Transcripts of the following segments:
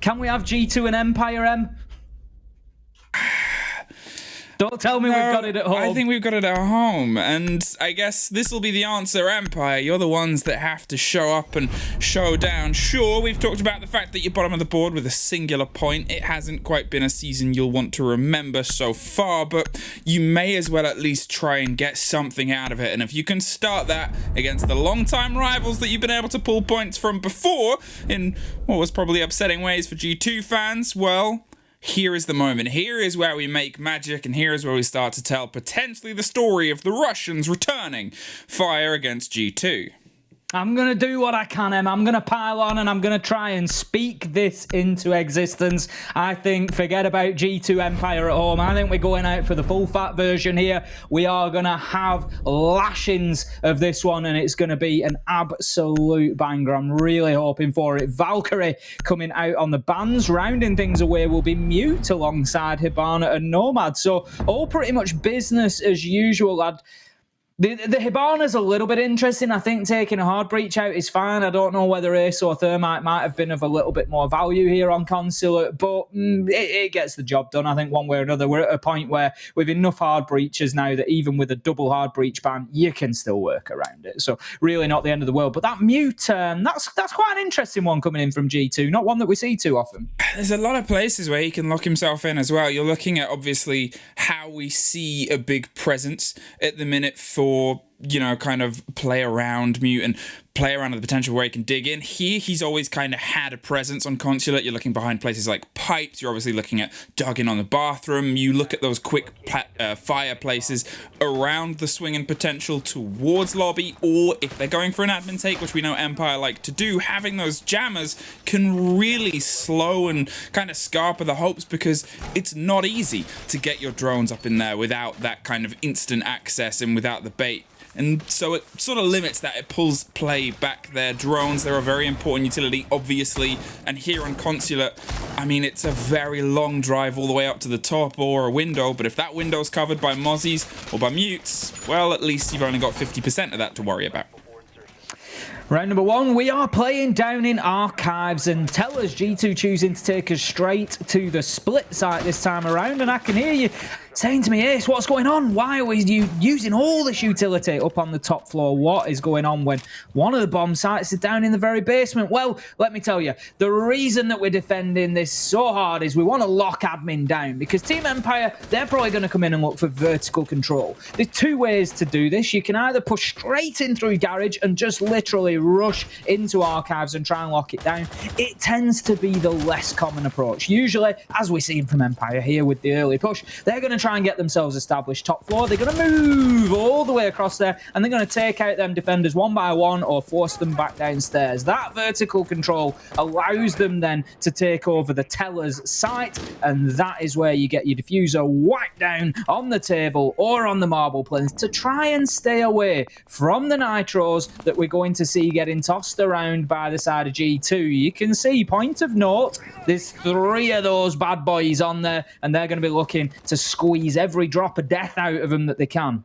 Can we have G2 and Empire, M? Don't tell me we've got it at home. I think we've got it at home, and I guess this will be the answer, Empire. You're the ones that have to show up and show down. Sure, we've talked about the fact that you're bottom of the board with a singular point. It hasn't quite been a season you'll want to remember so far, but you may as well at least try and get something out of it. And if you can start that against the long-time rivals that you've been able to pull points from before, in what was probably upsetting ways for G2 fans, well, here is the moment. Here is where we make magic, and here is where we start to tell potentially the story of the Russians returning fire against G2. I'm going to do what I can, Em. I'm going to pile on and I'm going to try and speak this into existence. I think forget about G2 Empire at home. I think we're going out for the full fat version here. We are going to have lashings of this one, and it's going to be an absolute banger. I'm really hoping for it. Valkyrie coming out on the bans. Rounding things away will be Mute alongside Hibana and Nomad. So all pretty much business as usual, lad. The Hibana's a little bit interesting. I think taking a hard breach out is fine. I don't know whether Ace or Thermite might have been of a little bit more value here on Consulate, but it gets the job done, I think, one way or another. We're at a point where with enough hard breaches now that even with a double hard breach ban, you can still work around it. So really not the end of the world. But that Mute, that's quite an interesting one coming in from G2. Not one that we see too often. There's a lot of places where he can lock himself in as well. You're looking at, obviously, how we see a big presence at the minute for, you know, kind of play around Mute and play around with the potential where he can dig in. Here, he's always kind of had a presence on Consulate. You're looking behind places like pipes. You're obviously looking at dug in on the bathroom. You look at those quick fire places around the swinging potential towards lobby, or if they're going for an admin take, which we know Empire like to do, having those jammers can really slow and kind of scarper the hopes, because it's not easy to get your drones up in there without that kind of instant access and without the bait. And so it sort of limits that. It pulls play back there. Drones, they're a very important utility, obviously. And here on Consulate, I mean, it's a very long drive all the way up to the top or a window. But if that window's covered by Mozzies or by Mutes, well, at least you've only got 50% of that to worry about. Round number one, we are playing down in Archives, and tell us G2 choosing to take us straight to the split site this time around. And I can hear you saying to me, Ace, what's going on? Why are you using all this utility up on the top floor? What is going on when one of the bomb sites is down in the very basement? Well, let me tell you, the reason that we're defending this so hard is we want to lock admin down, because Team Empire, they're probably going to come in and look for vertical control. There's two ways to do this. You can either push straight in through Garage and just literally rush into Archives and try and lock it down. It tends to be the less common approach. Usually, as we've seen from Empire here with the early push, they're going to try and get themselves established top floor. They're going to move all the way across there, and they're going to take out them defenders one by one or force them back downstairs. That vertical control allows them then to take over the teller's site, and that is where you get your diffuser whacked down on the table or on the marble planes to try and stay away from the nitros that we're going to see getting tossed around by the side of G2. You can see, point of note, there's 3 of those bad boys on there, and they're going to be looking to squeeze every drop of death out of them that they can.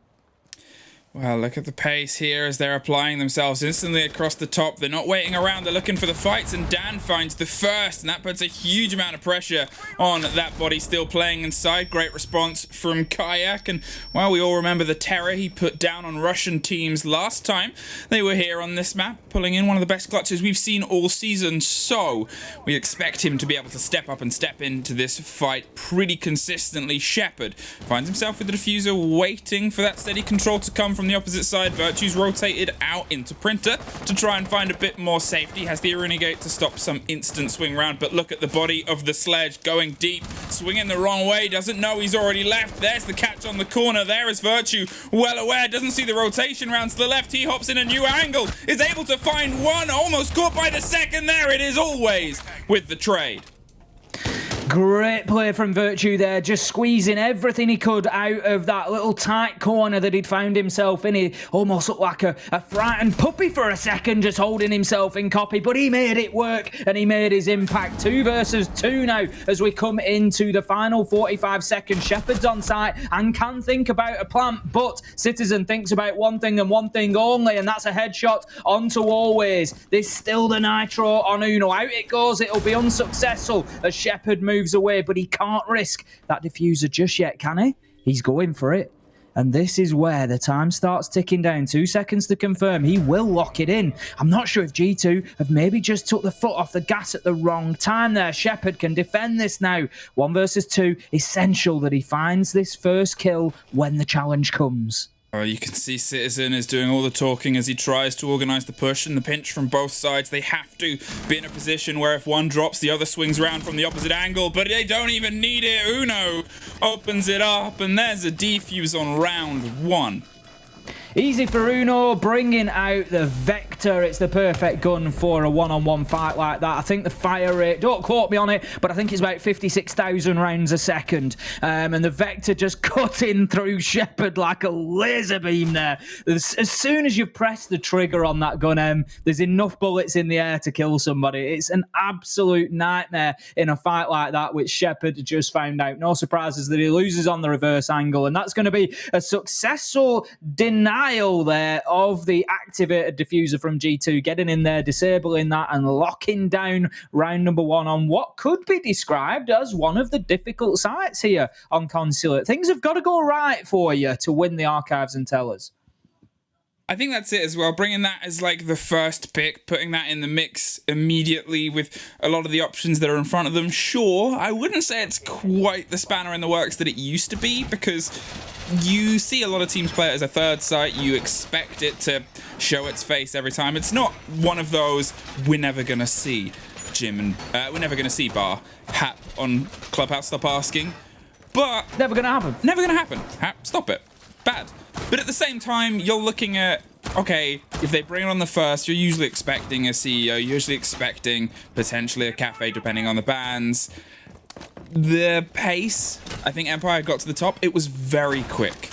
Well, look at the pace here as they're applying themselves instantly across the top. They're not waiting around. They're looking for the fights, and Dan finds the first, and that puts a huge amount of pressure on that body still playing inside. Great response from Kayak, and, well, we all remember the terror he put down on Russian teams last time they were here on this map, pulling in one of the best clutches we've seen all season. So we expect him to be able to step up and step into this fight pretty consistently. Shepard finds himself with the diffuser, waiting for that steady control to come from the opposite side. Virtue's rotated out into Printer to try and find a bit more safety. Has the Renegade to stop some instant swing round, but look at the body of the Sledge going deep, swinging the wrong way, doesn't know he's already left. There's the catch on the corner. There is Virtue, well aware, doesn't see the rotation round to the left. He hops in a new angle, is able to find one, almost caught by the second. There it is, always with the trade. Great play from Virtue there, just squeezing everything he could out of that little tight corner that he'd found himself in. He almost looked like a frightened puppy for a second, just holding himself in copy, but he made it work and he made his impact. 2 versus 2 now as we come into the final 45 seconds. Shepard's on site and can think about a plant, but Citizen thinks about one thing and one thing only, and that's a headshot onto Always. There's still the nitro on Uno. Out it goes, it'll be unsuccessful as Shepard moves away, but he can't risk that diffuser just yet, can he? He's going for it. And this is where the time starts ticking down. 2 seconds to confirm. He will lock it in. I'm not sure if G2 have maybe just took the foot off the gas at the wrong time there. Shepard can defend this now. 1 versus 2. Essential that he finds this first kill when the challenge comes. You can see Citizen is doing all the talking as he tries to organise the push and the pinch from both sides. They have to be in a position where if one drops, the other swings around from the opposite angle, but they don't even need it. Uno opens it up, and there's a defuse on round 1. Easy for Uno, bringing out the Vector. It's the perfect gun for a one-on-one fight like that. I think the fire rate, don't quote me on it, but I think it's about 56,000 rounds a second. And the Vector just cutting through Shepard like a laser beam there. As soon as you press the trigger on that gun, there's enough bullets in the air to kill somebody. It's an absolute nightmare in a fight like that, which Shepard just found out. No surprises that he loses on the reverse angle, and that's going to be a successful denial there of the activated diffuser from G2, getting in there, disabling that, and locking down round number 1 on what could be described as one of the difficult sites here on Consulate. Things have got to go right for you to win the Archives and Tellers. I think that's it as well, bringing that as like the first pick, putting that in the mix immediately with a lot of the options that are in front of them. Sure, I wouldn't say it's quite the spanner in the works that it used to be, because you see a lot of teams play it as a third site. You expect it to show its face every time. It's not one of those we're never going to see Jim and we're never going to see Bar Hap on Clubhouse. Stop asking. But never going to happen. Never going to happen. Hap, stop it. Bad. But at the same time, you're looking at, okay, if they bring it on the first, you're usually expecting a CEO, usually expecting potentially a cafe, depending on the bans. The pace, I think Empire got to the top. It was very quick.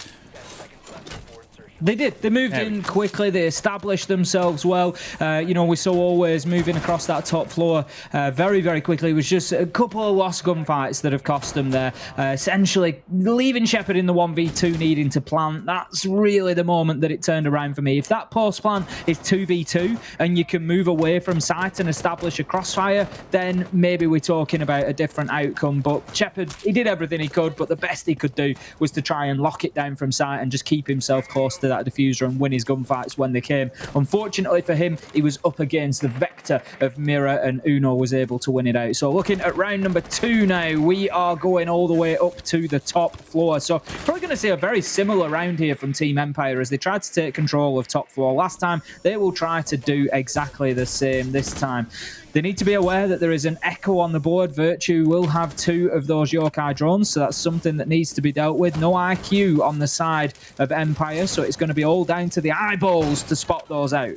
They did. They moved in quickly. They established themselves well. We saw Always moving across that top floor very, very quickly. It was just a couple of lost gunfights that have cost them there. Essentially, leaving Shepard in the 1v2, needing to plant. That's really the moment that it turned around for me. If that post plant is 2v2 and you can move away from site and establish a crossfire, then maybe we're talking about a different outcome. But Shepard, he did everything he could, but the best he could do was to try and lock it down from site and just keep himself close to that diffuser and win his gunfights when they came. Unfortunately for him, he was up against the Vector of Mirror, and Uno was able to win it out. So looking at round number 2 now, we are going all the way up to the top floor. So probably going to see a very similar round here from Team Empire as they tried to take control of top floor last time. They will try to do exactly the same this time. They need to be aware that there is an echo on the board. Virtue will have 2 of those Yokai drones, so that's something that needs to be dealt with. No IQ on the side of Empire, so it's going to be all down to the eyeballs to spot those out.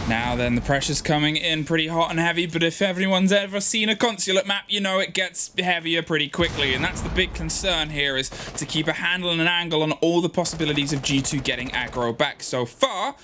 Now then, the pressure's coming in pretty hot and heavy, but if everyone's ever seen a Consulate map, you know it gets heavier pretty quickly, and that's the big concern here, is to keep a handle and an angle on all the possibilities of G2 getting aggro back. So far,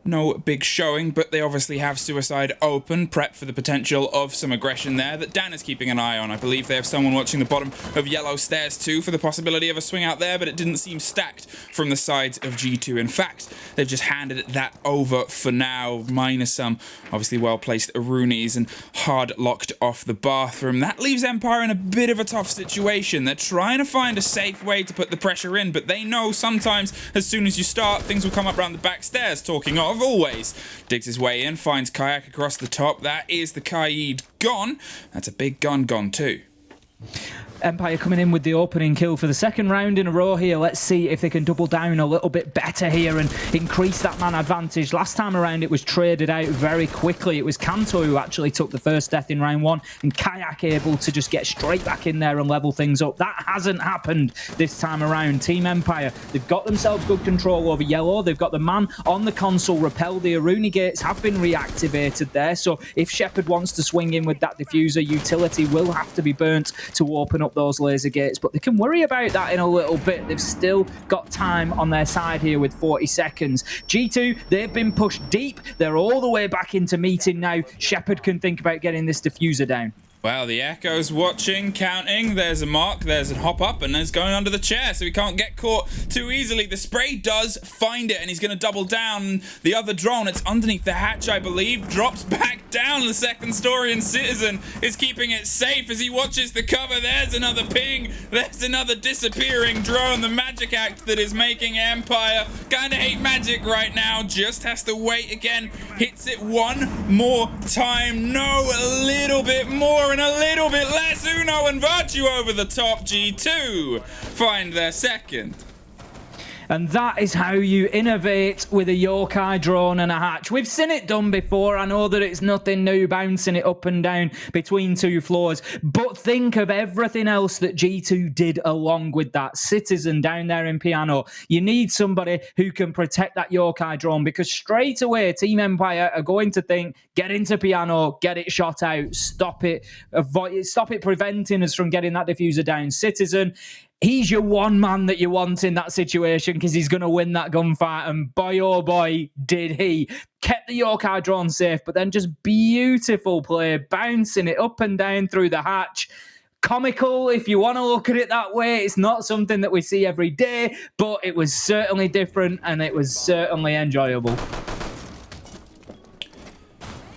no big showing, but they obviously have Suicide open, prep for the potential of some aggression there that Dan is keeping an eye on. I believe they have someone watching the bottom of Yellow Stairs too for the possibility of a swing out there, but it didn't seem stacked from the sides of G2. In fact, they've just handed that over for now, minus some obviously well-placed Arunis and hard locked off the bathroom. That leaves Empire in a bit of a tough situation. They're trying to find a safe way to put the pressure in, but they know sometimes as soon as you start, things will come up around the back stairs. Talking of Always, digs his way in, finds Kayak across the top. That is the Kaid gone. That's a big gun gone too. Empire coming in with the opening kill for the second round in a row here. Let's see if they can double down a little bit better here and increase that man advantage. Last time around, it was traded out very quickly. It was Kanto who actually took the first death in round 1, and Kayak able to just get straight back in there and level things up. That hasn't happened this time around. Team Empire, they've got themselves good control over yellow. They've got the man on the console repel. The Aruni gates have been reactivated there, so if Shepard wants to swing in with that diffuser, utility will have to be burnt to open up those laser gates, but they can worry about that in a little bit. They've still got time on their side here with 40 seconds. G2, they've been pushed deep. They're all the way back into meeting now. Shepard can think about getting this diffuser down. Well, the Echo's watching, counting. There's a mark, there's a hop up, and there's going under the chair, so he can't get caught too easily. The spray does find it, and he's going to double down. The other drone, it's underneath the hatch, I believe, drops back down the second story, and Citizen is keeping it safe as he watches the cover. There's another ping. There's another disappearing drone. The magic act that is making Empire kind of hate magic right now. Just has to wait again. Hits it one more time. No, a little bit more. And a little bit less. Uno and Virtue over the top. G2 find their second. And that is how you innovate with a yokai drone and a hatch. We've seen it done before. I know that it's nothing new, bouncing it up and down between two floors. But think of everything else that G2 did along with that. Citizen down there in Piano. You need somebody who can protect that yokai drone, because straight away, Team Empire are going to think, get into Piano, get it shot out, stop it preventing us from getting that diffuser down. Citizen, he's your one man that you want in that situation, because he's going to win that gunfight. And boy, oh boy, did he. Kept the yokai drone safe, but then just beautiful play, bouncing it up and down through the hatch. Comical, if you want to look at it that way. It's not something that we see every day, but it was certainly different, and it was certainly enjoyable.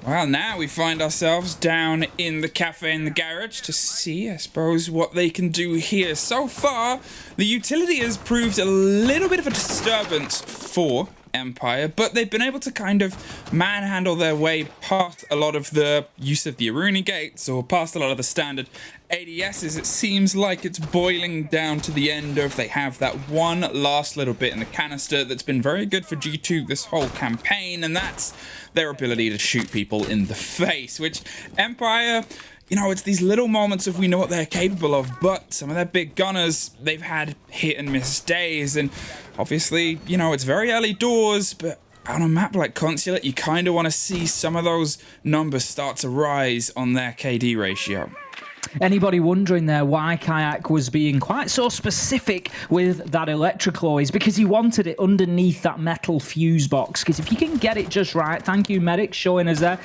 Well, now we find ourselves down in the cafe in the garage to see, I suppose, what they can do here. So far, the utility has proved a little bit of a disturbance for Empire, but they've been able to kind of manhandle their way past a lot of the use of the Aruni gates, or past a lot of the standard ADSs. It seems like it's boiling down to the end of they have that one last little bit in the canister that's been very good for G2 this whole campaign, and that's their ability to shoot people in the face, which Empire, you know, it's these little moments of we know what they're capable of, but some of their big gunners, they've had hit and miss days, and obviously, you know, it's very early doors, but on a map like Consulate, you kind of want to see some of those numbers start to rise on their KD ratio. Anybody wondering there why Kayak was being quite so specific with that electroclaw is because he wanted it underneath that metal fuse box. Because if you can get it just right, thank you, Medic, showing us there,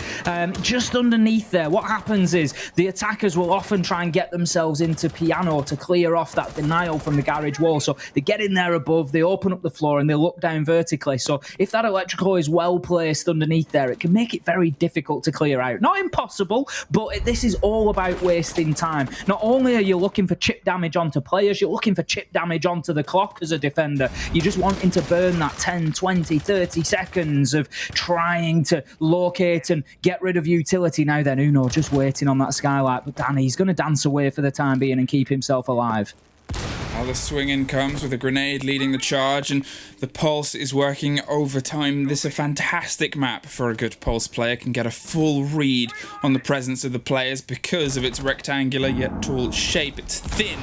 just underneath there, what happens is the attackers will often try and get themselves into Piano to clear off that denial from the garage wall. So they get in there above, they open up the floor, and they look down vertically. So if that electrical is well placed underneath there, it can make it very difficult to clear out. Not impossible, but this is all about wasting time. Not only are you looking for chip damage onto players, you're looking for chip damage onto the clock as a defender. You're just wanting to burn that 10, 20, 30 seconds of trying to locate and get rid of utility. Now then, Uno just waiting on that skylight, but Danny's going to dance away for the time being and keep himself alive. Now the swing in comes with a grenade leading the charge, and the Pulse is working overtime. This is a fantastic map for a good Pulse player. Can get a full read on the presence of the players because of its rectangular yet tall shape. It's thin,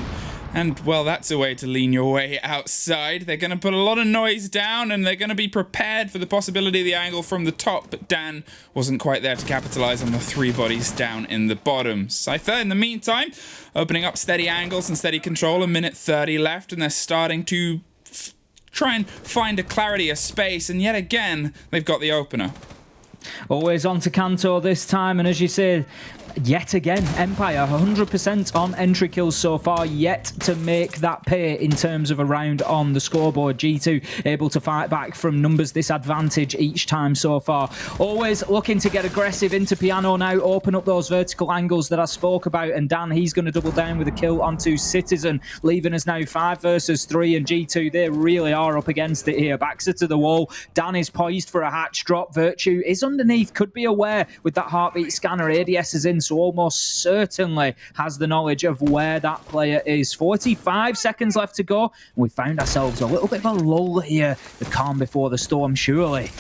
and well, that's a way to lean your way outside. They're going to put a lot of noise down, and they're going to be prepared for the possibility of the angle from the top, but Dan wasn't quite there to capitalize on the three bodies down in the bottom. Scyther, in the meantime, opening up steady angles and steady control. 1:30 left, and they're starting to try and find a clarity of space, and yet again, they've got the opener. Always on to Kanto this time, and as you say, yet again, Empire 100% on entry kills so far, yet to make that pay in terms of a round on the scoreboard. G2 able to fight back from numbers disadvantage each time so far. Always looking to get aggressive into Piano now, open up those vertical angles that I spoke about, and Dan, he's going to double down with a kill onto Citizen, leaving us now 5 versus 3, and G2, they really are up against it here. Backs to the wall. Dan is poised for a hatch drop. Virtue is underneath, could be aware with that heartbeat scanner. ADS is in in, so almost certainly has the knowledge of where that player is. 45 seconds left to go, and we found ourselves a little bit of a lull here. The calm before the storm, surely.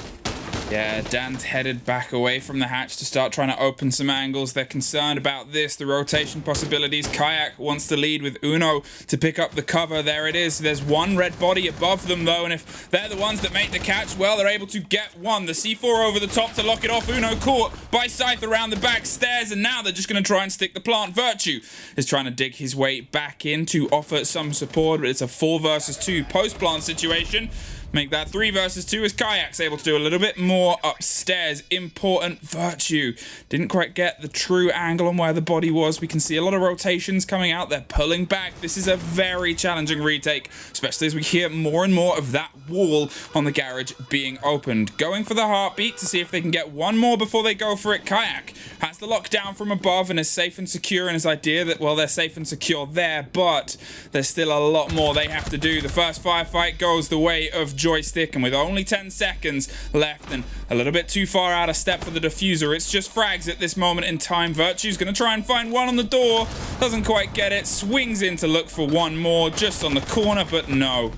Yeah, Dan's headed back away from the hatch to start trying to open some angles. They're concerned about this, the rotation possibilities. Kayak wants to lead with Uno to pick up the cover. There it is. There's one red body above them, though, and if they're the ones that make the catch, well, they're able to get one. The C4 over the top to lock it off. Uno caught by Scythe around the back stairs, and now they're just going to try and stick the plant. Virtue is trying to dig his way back in to offer some support, but it's a 4 versus 2 post-plant situation. Make that 3 versus 2 as Kayak's able to do a little bit more upstairs. Important. Virtue didn't quite get the true angle on where the body was. We can see a lot of rotations coming out. They're pulling back. This is a very challenging retake, especially as we hear more and more of that wall on the garage being opened. Going for the heartbeat to see if they can get one more before they go for it. Kayak has the lockdown from above and is safe and secure in his idea that, well, they're safe and secure there, but there's still a lot more they have to do. The first firefight goes the way of Joystick, and with only 10 seconds left and a little bit too far out of step for the diffuser, it's just frags at this moment in time. Virtue's going to try and find one on the door, doesn't quite get it, swings in to look for one more just on the corner, but no.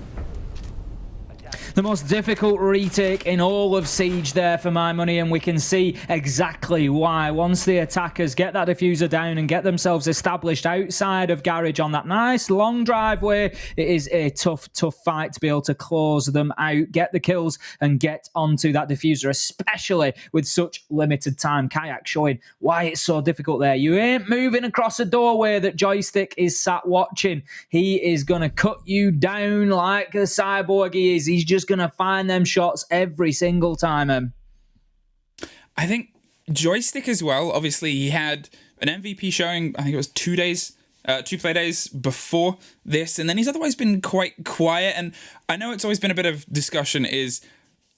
The most difficult retake in all of Siege there for my money, and we can see exactly why. Once the attackers get that diffuser down and get themselves established outside of garage on that nice long driveway, it is a tough fight to be able to close them out, get the kills and get onto that diffuser, especially with such limited time. Kayak showing why it's so difficult there. You ain't moving across a doorway that Joystick is sat watching. He is going to cut you down like the cyborg he is. He's just going to find them shots every single time. I think Joystick as well, obviously he had an MVP showing, I think it was 2 play days before this, and then he's otherwise been quite quiet, and I know it's always been a bit of discussion is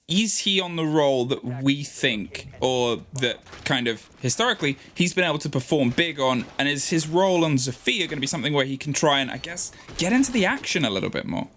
he on the role that we think, or that kind of historically he's been able to perform big on, and is his role on Zofia going to be something where he can try and, I guess, get into the action a little bit more?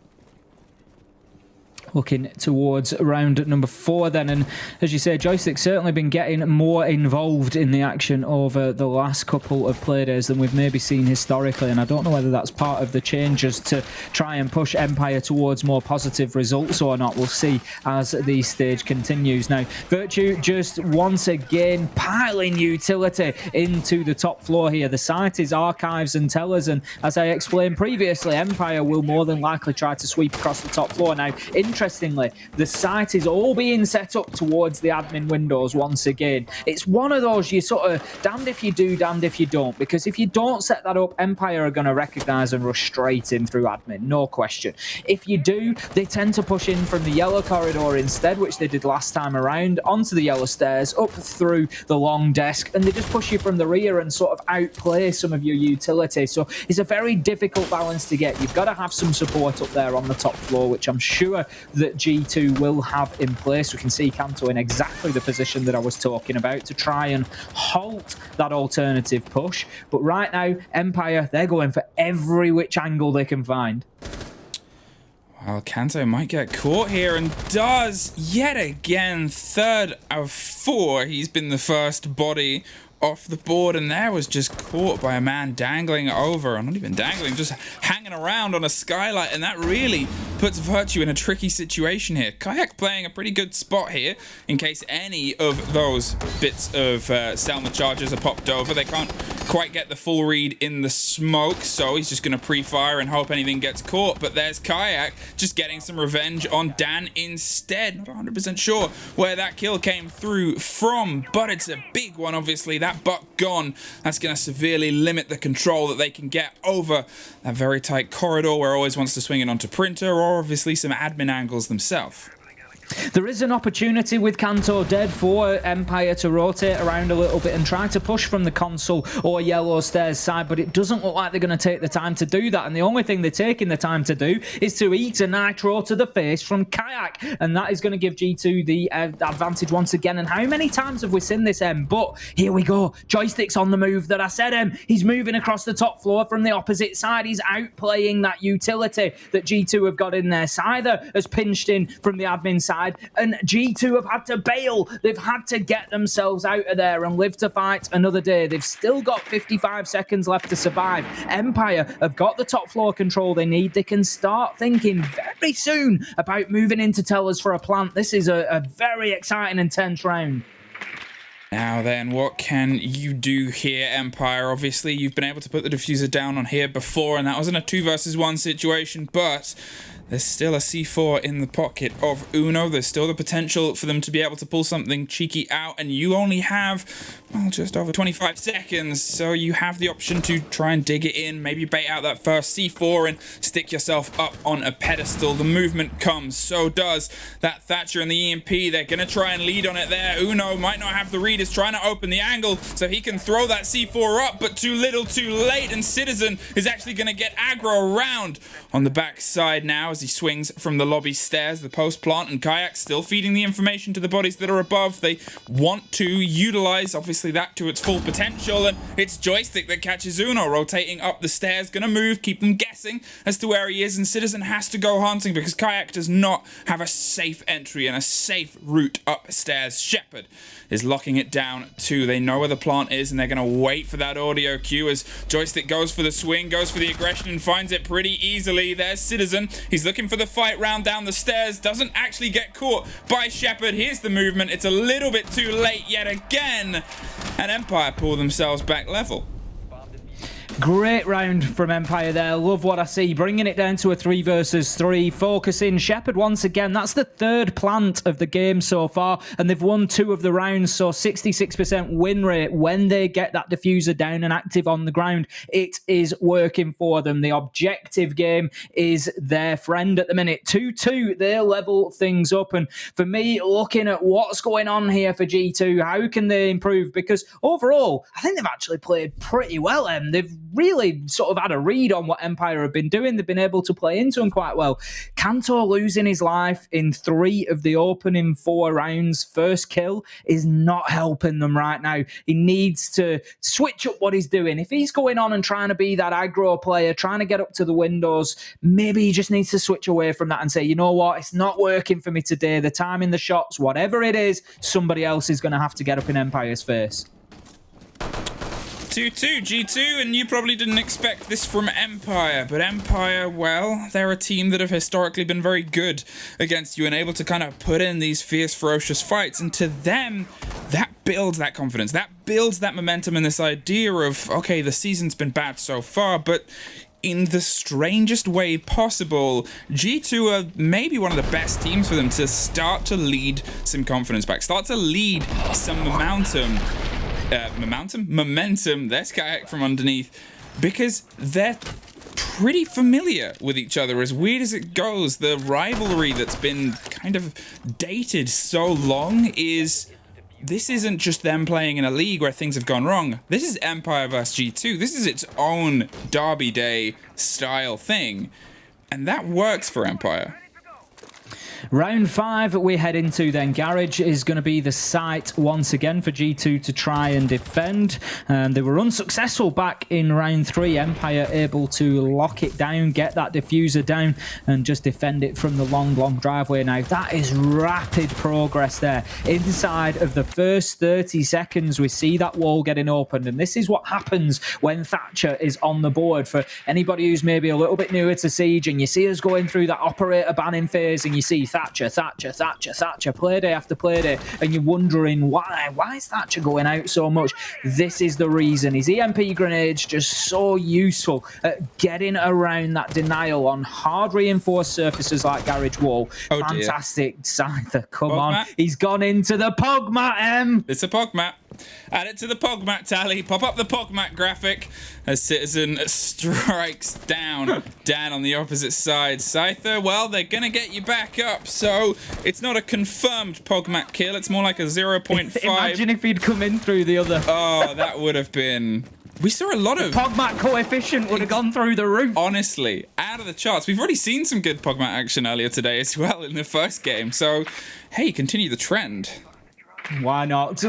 Looking towards round number 4 then, and as you say, Joystick's certainly been getting more involved in the action over the last couple of playdays than we've maybe seen historically, and I don't know whether that's part of the changes to try and push Empire towards more positive results or not. We'll see as the stage continues. Now, Virtue just once again piling utility into the top floor here. The site is Archives and Tellers, and as I explained previously, Empire will more than likely try to sweep across the top floor. Now, interestingly, the site is all being set up towards the admin windows once again. It's one of those you sort of damned if you do, damned if you don't, because if you don't set that up, Empire are going to recognise and rush straight in through admin, no question. If you do, they tend to push in from the yellow corridor instead, which they did last time around, onto the yellow stairs, up through the long desk, and they just push you from the rear and sort of outplay some of your utility. So it's a very difficult balance to get. You've got to have some support up there on the top floor, which I'm sure that G2 will have in place. We can see Kanto in exactly the position that I was talking about to try and halt that alternative push. But right now, Empire, they're going for every which angle they can find. Well, Kanto might get caught here and does yet again. 3rd of 4. He's been the first body off the board, and there was just caught by a man dangling over, or not even dangling, just hanging around on a skylight, and that really puts Virtue in a tricky situation here. Kayak playing a pretty good spot here in case any of those bits of Selma charges are popped over. They can't quite get the full read in the smoke, so he's just going to pre-fire and hope anything gets caught. But there's Kayak just getting some revenge on Dan instead. Not 100% sure where that kill came through from, but it's a big one, obviously. That buck gone, that's going to severely limit the control that they can get over that very tight corridor where always wants to swing it onto Printer, or obviously some admin angles themselves. There is an opportunity with Kanto dead for Empire to rotate around a little bit and try to push from the console or yellow stairs side, but it doesn't look like they're going to take the time to do that, and the only thing they're taking the time to do is to eat a nitro to the face from Kayak, and that is going to give G2 the advantage once again. And how many times have we seen this, But here we go. Joystick's on the move that I said, He's moving across the top floor from the opposite side. He's outplaying that utility that G2 have got in there. Scyther has pinched in from the admin side side, and G2 have had to bail. They've had to get themselves out of there and live to fight another day. They've still got 55 seconds left to survive. Empire have got the top floor control they need. They can start thinking very soon about moving into tellers for a plant. This is a very exciting and tense round. Now then, what can you do here, Empire? Obviously, you've been able to put the diffuser down on here before, and that was in a 2 versus 1 situation, but there's still a C4 in the pocket of Uno. There's still the potential for them to be able to pull something cheeky out, and you only have, well, just over 25 seconds, so you have the option to try and dig it in, maybe bait out that first C4 and stick yourself up on a pedestal. The movement comes, so does that Thatcher and the EMP. They're going to try and lead on it there. Uno might not have the read, is trying to open the angle so he can throw that C4 up, but too little, too late, and Citizen is actually going to get aggro around on the backside now as he swings from the lobby stairs. The post plant and Kayak still feeding the information to the bodies that are above. They want to utilize, obviously, that to its full potential, and it's Joystick that catches Uno rotating up the stairs, gonna move, keep them guessing as to where he is, and Citizen has to go hunting because Kayak does not have a safe entry and a safe route upstairs. Shepard is locking it down too. They know where the plant is, and they're gonna wait for that audio cue as Joystick goes for the swing, goes for the aggression, and finds it pretty easily. There's Citizen. He's looking for the fight round down the stairs, doesn't actually get caught by Shepard. Here's the movement. It's a little bit too late yet again, and Empire pull themselves back level. Great round from Empire there. Love what I see. Bringing it down to a 3 versus 3. Focusing. Shepard once again. That's the 3rd plant of the game so far. And they've won 2 of the rounds. So 66% win rate when they get that diffuser down and active on the ground. It is working for them. The objective game is their friend at the minute. 2-2. They level things up. And for me, looking at what's going on here for G2, how can they improve? Because overall, I think they've actually played pretty well. They've really sort of had a read on what Empire have been doing. They've been able to play into them quite well. Kanto losing his life in 3 of the opening 4 rounds. First kill is not helping them right now. He needs to switch up what he's doing. If he's going on and trying to be that aggro player, trying to get up to the windows, maybe he just needs to switch away from that and say, you know what, it's not working for me today. The timing, the shots, whatever it is, somebody else is going to have to get up in Empire's face. 2-2 G2, and you probably didn't expect this from Empire, but Empire, well, they're a team that have historically been very good against you and able to kind of put in these fierce, ferocious fights, and to them, that builds that confidence, that builds that momentum and this idea of, okay, the season's been bad so far, but in the strangest way possible, G2 are maybe one of the best teams for them to start to lead some confidence back, start to lead some momentum. Momentum, there's Kayak from underneath, because they're pretty familiar with each other. As weird as it goes, the rivalry that's been kind of dated so long this isn't just them playing in a league where things have gone wrong. This is Empire vs G2. This is its own Derby Day style thing, and that works for Empire. Round 5 we head into then. Garage is going to be the site once again for G2 to try and defend. They were unsuccessful back in round 3. Empire able to lock it down, get that diffuser down, and just defend it from the long driveway. Now that is rapid progress there. Inside of the first 30 seconds we see that wall getting opened, and this is what happens when Thatcher is on the board. For anybody who's maybe a little bit newer to Siege, and you see us going through that operator banning phase, and you see Thatcher, playday after playday, and you're wondering why is Thatcher going out so much? This is the reason. His EMP grenades just so useful at getting around that denial on hard reinforced surfaces like Garage Wall. Oh, fantastic, Scyther, come Pog on. mat. He's gone into the Pog mat, It's a Pog mat. Add it to the Pog mat tally. Pop up the Pog mat graphic as Citizen strikes down Dan on the opposite side. Scyther, well, they're going to get you back up, so it's not a confirmed Pog mat kill. It's more like a 0.5. Imagine if he'd come in through the other. Oh, that would have been... We saw a lot of... Pogmat coefficient would have gone through the roof. Honestly, out of the charts. We've already seen some good Pogmat action earlier today as well in the first game. So, hey, continue the trend. Why not?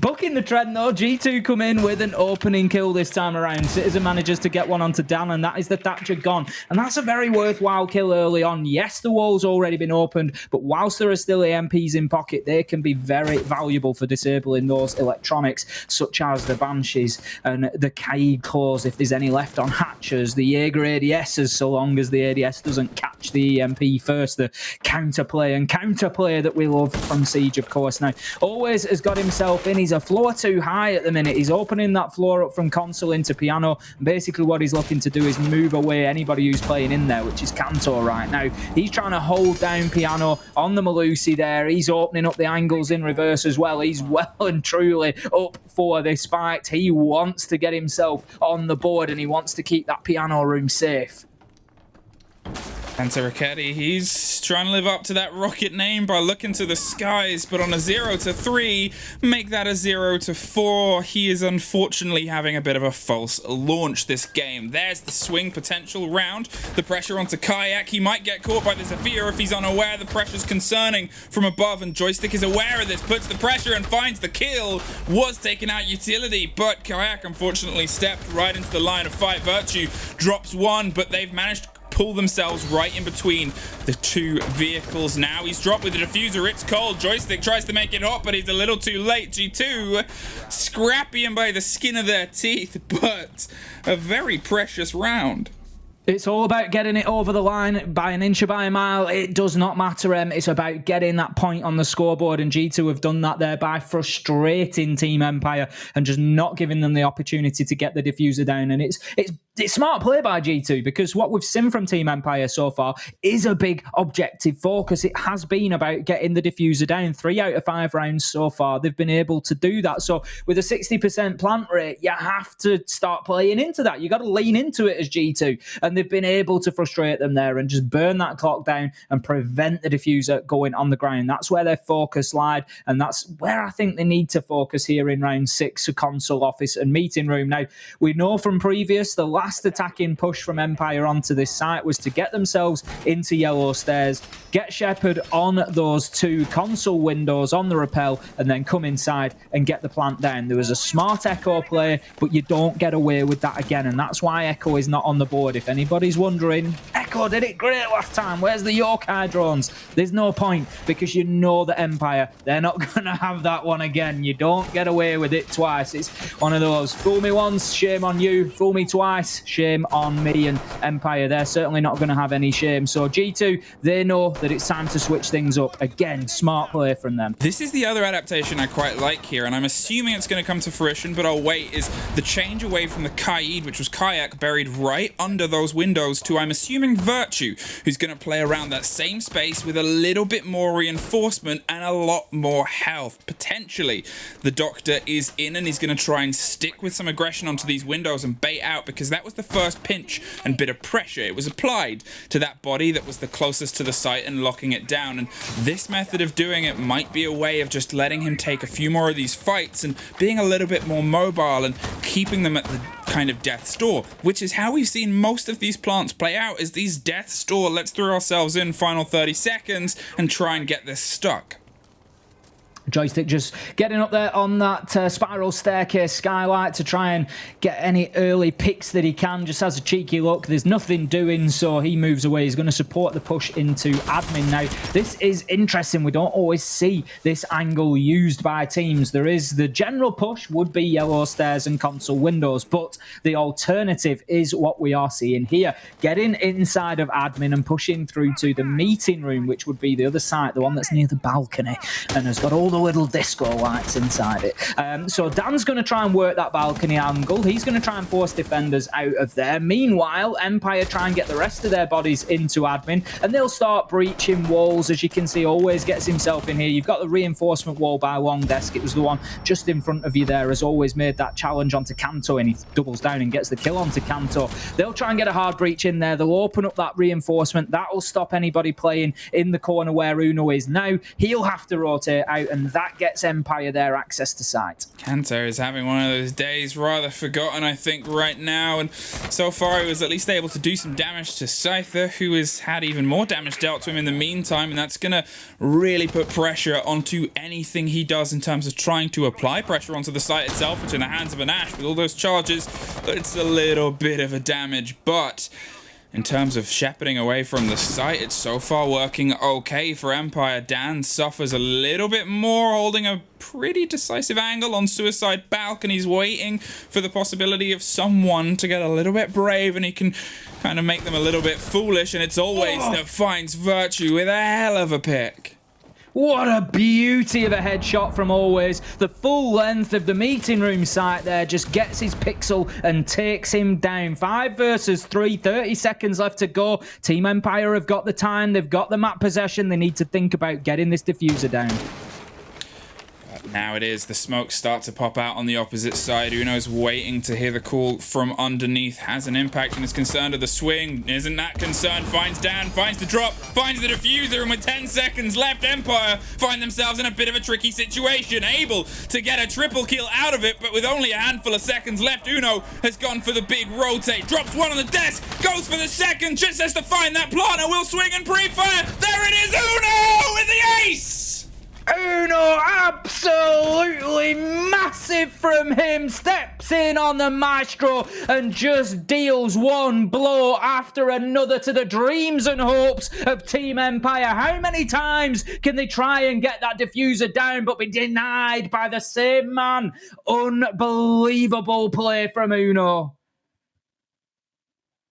Bucking the trend though, G2 come in with an opening kill this time around. Citizen manages to get one onto Dan, and that is the Thatcher gone. And that's a very worthwhile kill early on. Yes, the wall's already been opened, but whilst there are still AMPs in pocket, they can be very valuable for disabling those electronics, such as the Banshees and the Kaid claws, if there's any left on hatchers, the Jaeger ADSs, so long as the ADS doesn't catch the EMP first, the counterplay that we love from Siege, of course. Now, Always has got himself in. He's a floor too high at the minute. He's opening that floor up from console into piano. And basically what he's looking to do is move away anybody who's playing in there, which is Kanto right now. He's trying to hold down piano on the Malusi there. He's opening up the angles in reverse as well. He's well and truly up for this fight. He wants to get himself on the board and he wants to keep that piano room safe. Enter Raketti, he's trying to live up to that rocket name by looking to the skies, but on a 0-3, make that a 0-4. He is unfortunately having a bit of a false launch this game. There's the swing potential round. The pressure onto Kayak. He might get caught by the Zephyr if he's unaware. The pressure's concerning from above, and Joystick is aware of this, puts the pressure and finds the kill. Was taking out utility, but Kayak unfortunately stepped right into the line of fight. Virtue drops one, but they've managed to pull themselves right in between the two vehicles. Now he's dropped with the diffuser. It's cold. Joystick tries to make it hot, but he's a little too late. G2 scrappy him by the skin of their teeth, but a very precious round. It's all about getting it over the line by an inch or by a mile. It does not matter. It's about getting that point on the scoreboard, and G2 have done that there by frustrating Team Empire and just not giving them the opportunity to get the diffuser down. And it's smart play by G2, because what we've seen from Team Empire so far is a big objective focus. It has been about getting the diffuser down. 3 out of 5 rounds so far, they've been able to do that. So with a 60% plant rate, you have to start playing into that. You got to lean into it as G2. And they've been able to frustrate them there and just burn that clock down and prevent the diffuser going on the ground. That's where their focus lied, and that's where I think they need to focus here in round 6 of console, office and meeting room. Now, we know from previous, the last attacking push from Empire onto this site was to get themselves into yellow stairs, get Shepard on those 2 console windows on the rappel, and then come inside and get the plant down. There was a smart Echo play, but you don't get away with that again, and that's why Echo is not on the board. If anybody's wondering, Echo did it great last time. Where's the Yokai drones? There's no point, because you know the Empire, they're not going to have that one again. You don't get away with it twice. It's one of those, fool me once, shame on you. Fool me twice, shame on me. And Empire, they're certainly not going to have any shame. So G2, they know that it's time to switch things up. Again, smart play from them. This is the other adaptation I quite like here, and I'm assuming it's going to come to fruition, but I'll wait, is the change away from the Kaid, which was Kayak, buried right under those windows, to, I'm assuming, Virtue, who's going to play around that same space with a little bit more reinforcement and a lot more health. Potentially, the Doctor is in, and he's going to try and stick with some aggression onto these windows and bait out, because that was the first pinch and bit of pressure. It was applied to that body that was the closest to the site and locking it down, and this method of doing it might be a way of just letting him take a few more of these fights and being a little bit more mobile and keeping them at the kind of death's door, which is how we've seen most of these plants play out, is these death's door. Let's throw ourselves in final 30 seconds and try and get this stuck. Joystick just getting up there on that spiral staircase skylight to try and get any early picks that he can. Just has a cheeky look. There's nothing doing, so he moves away. He's going to support the push into admin. Now, this is interesting. We don't always see this angle used by teams. There is the general push would be yellow stairs and console windows, but the alternative is what we are seeing here. Getting inside of admin and pushing through to the meeting room, which would be the other side, the one that's near the balcony, and has got all the little disco lights inside it. So Dan's going to try and work that balcony angle. He's going to try and force defenders out of there. Meanwhile, Empire try and get the rest of their bodies into admin, and they'll start breaching walls. As you can see, always gets himself in here. You've got the reinforcement wall by Long Desk. It was the one just in front of you there. As always, made that challenge onto Kanto, and he doubles down and gets the kill onto Kanto. They'll try and get a hard breach in there. They'll open up that reinforcement. That'll stop anybody playing in the corner where Uno is now. He'll have to rotate out, and and that gets Empire their access to site. Kanto is having one of those days rather forgotten, I think, right now, and so far he was at least able to do some damage to Scyther, who has had even more damage dealt to him in the meantime, and that's going to really put pressure onto anything he does in terms of trying to apply pressure onto the site itself, which in the hands of an Ashe with all those charges, it's a little bit of a damage, but in terms of shepherding away from the site, it's so far working okay for Empire. Dan suffers a little bit more, holding a pretty decisive angle on Suicide Balconies, waiting for the possibility of someone to get a little bit brave and he can kind of make them a little bit foolish, and it's always that finds Virtue with a hell of a pick. What a beauty of a headshot from Always. The full length of the meeting room site there just gets his pixel and takes him down. 5 versus 3, 30 seconds left to go. Team Empire have got the time, they've got the map possession. They need to think about getting this diffuser down. Now it is. The smoke starts to pop out on the opposite side. Uno's waiting to hear the call from underneath. Has an impact and is concerned of the swing. Isn't that concerned? Finds Dan, finds the drop, finds the diffuser, and with 10 seconds left, Empire find themselves in a bit of a tricky situation. Able to get a triple kill out of it, but with only a handful of seconds left, Uno has gone for the big rotate. Drops one on the desk, goes for the second, just has to find that planter, will swing and pre-fire. There it is, Uno with the ace! Uno, absolutely massive from him, steps in on the Maestro and just deals one blow after another to the dreams and hopes of Team Empire. How many times can they try and get that diffuser down but be denied by the same man? Unbelievable play from Uno.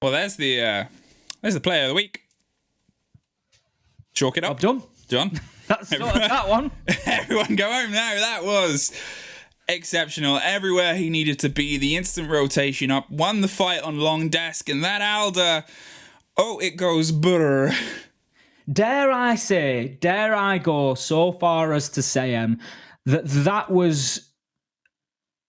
Well, there's the player of the week. Chalk it up. Job done. John. That's that one. Everyone go home now. That was exceptional. Everywhere he needed to be. The instant rotation up. Won the fight on long desk. And that Alder, it goes brr. Dare I go so far as to say, that was...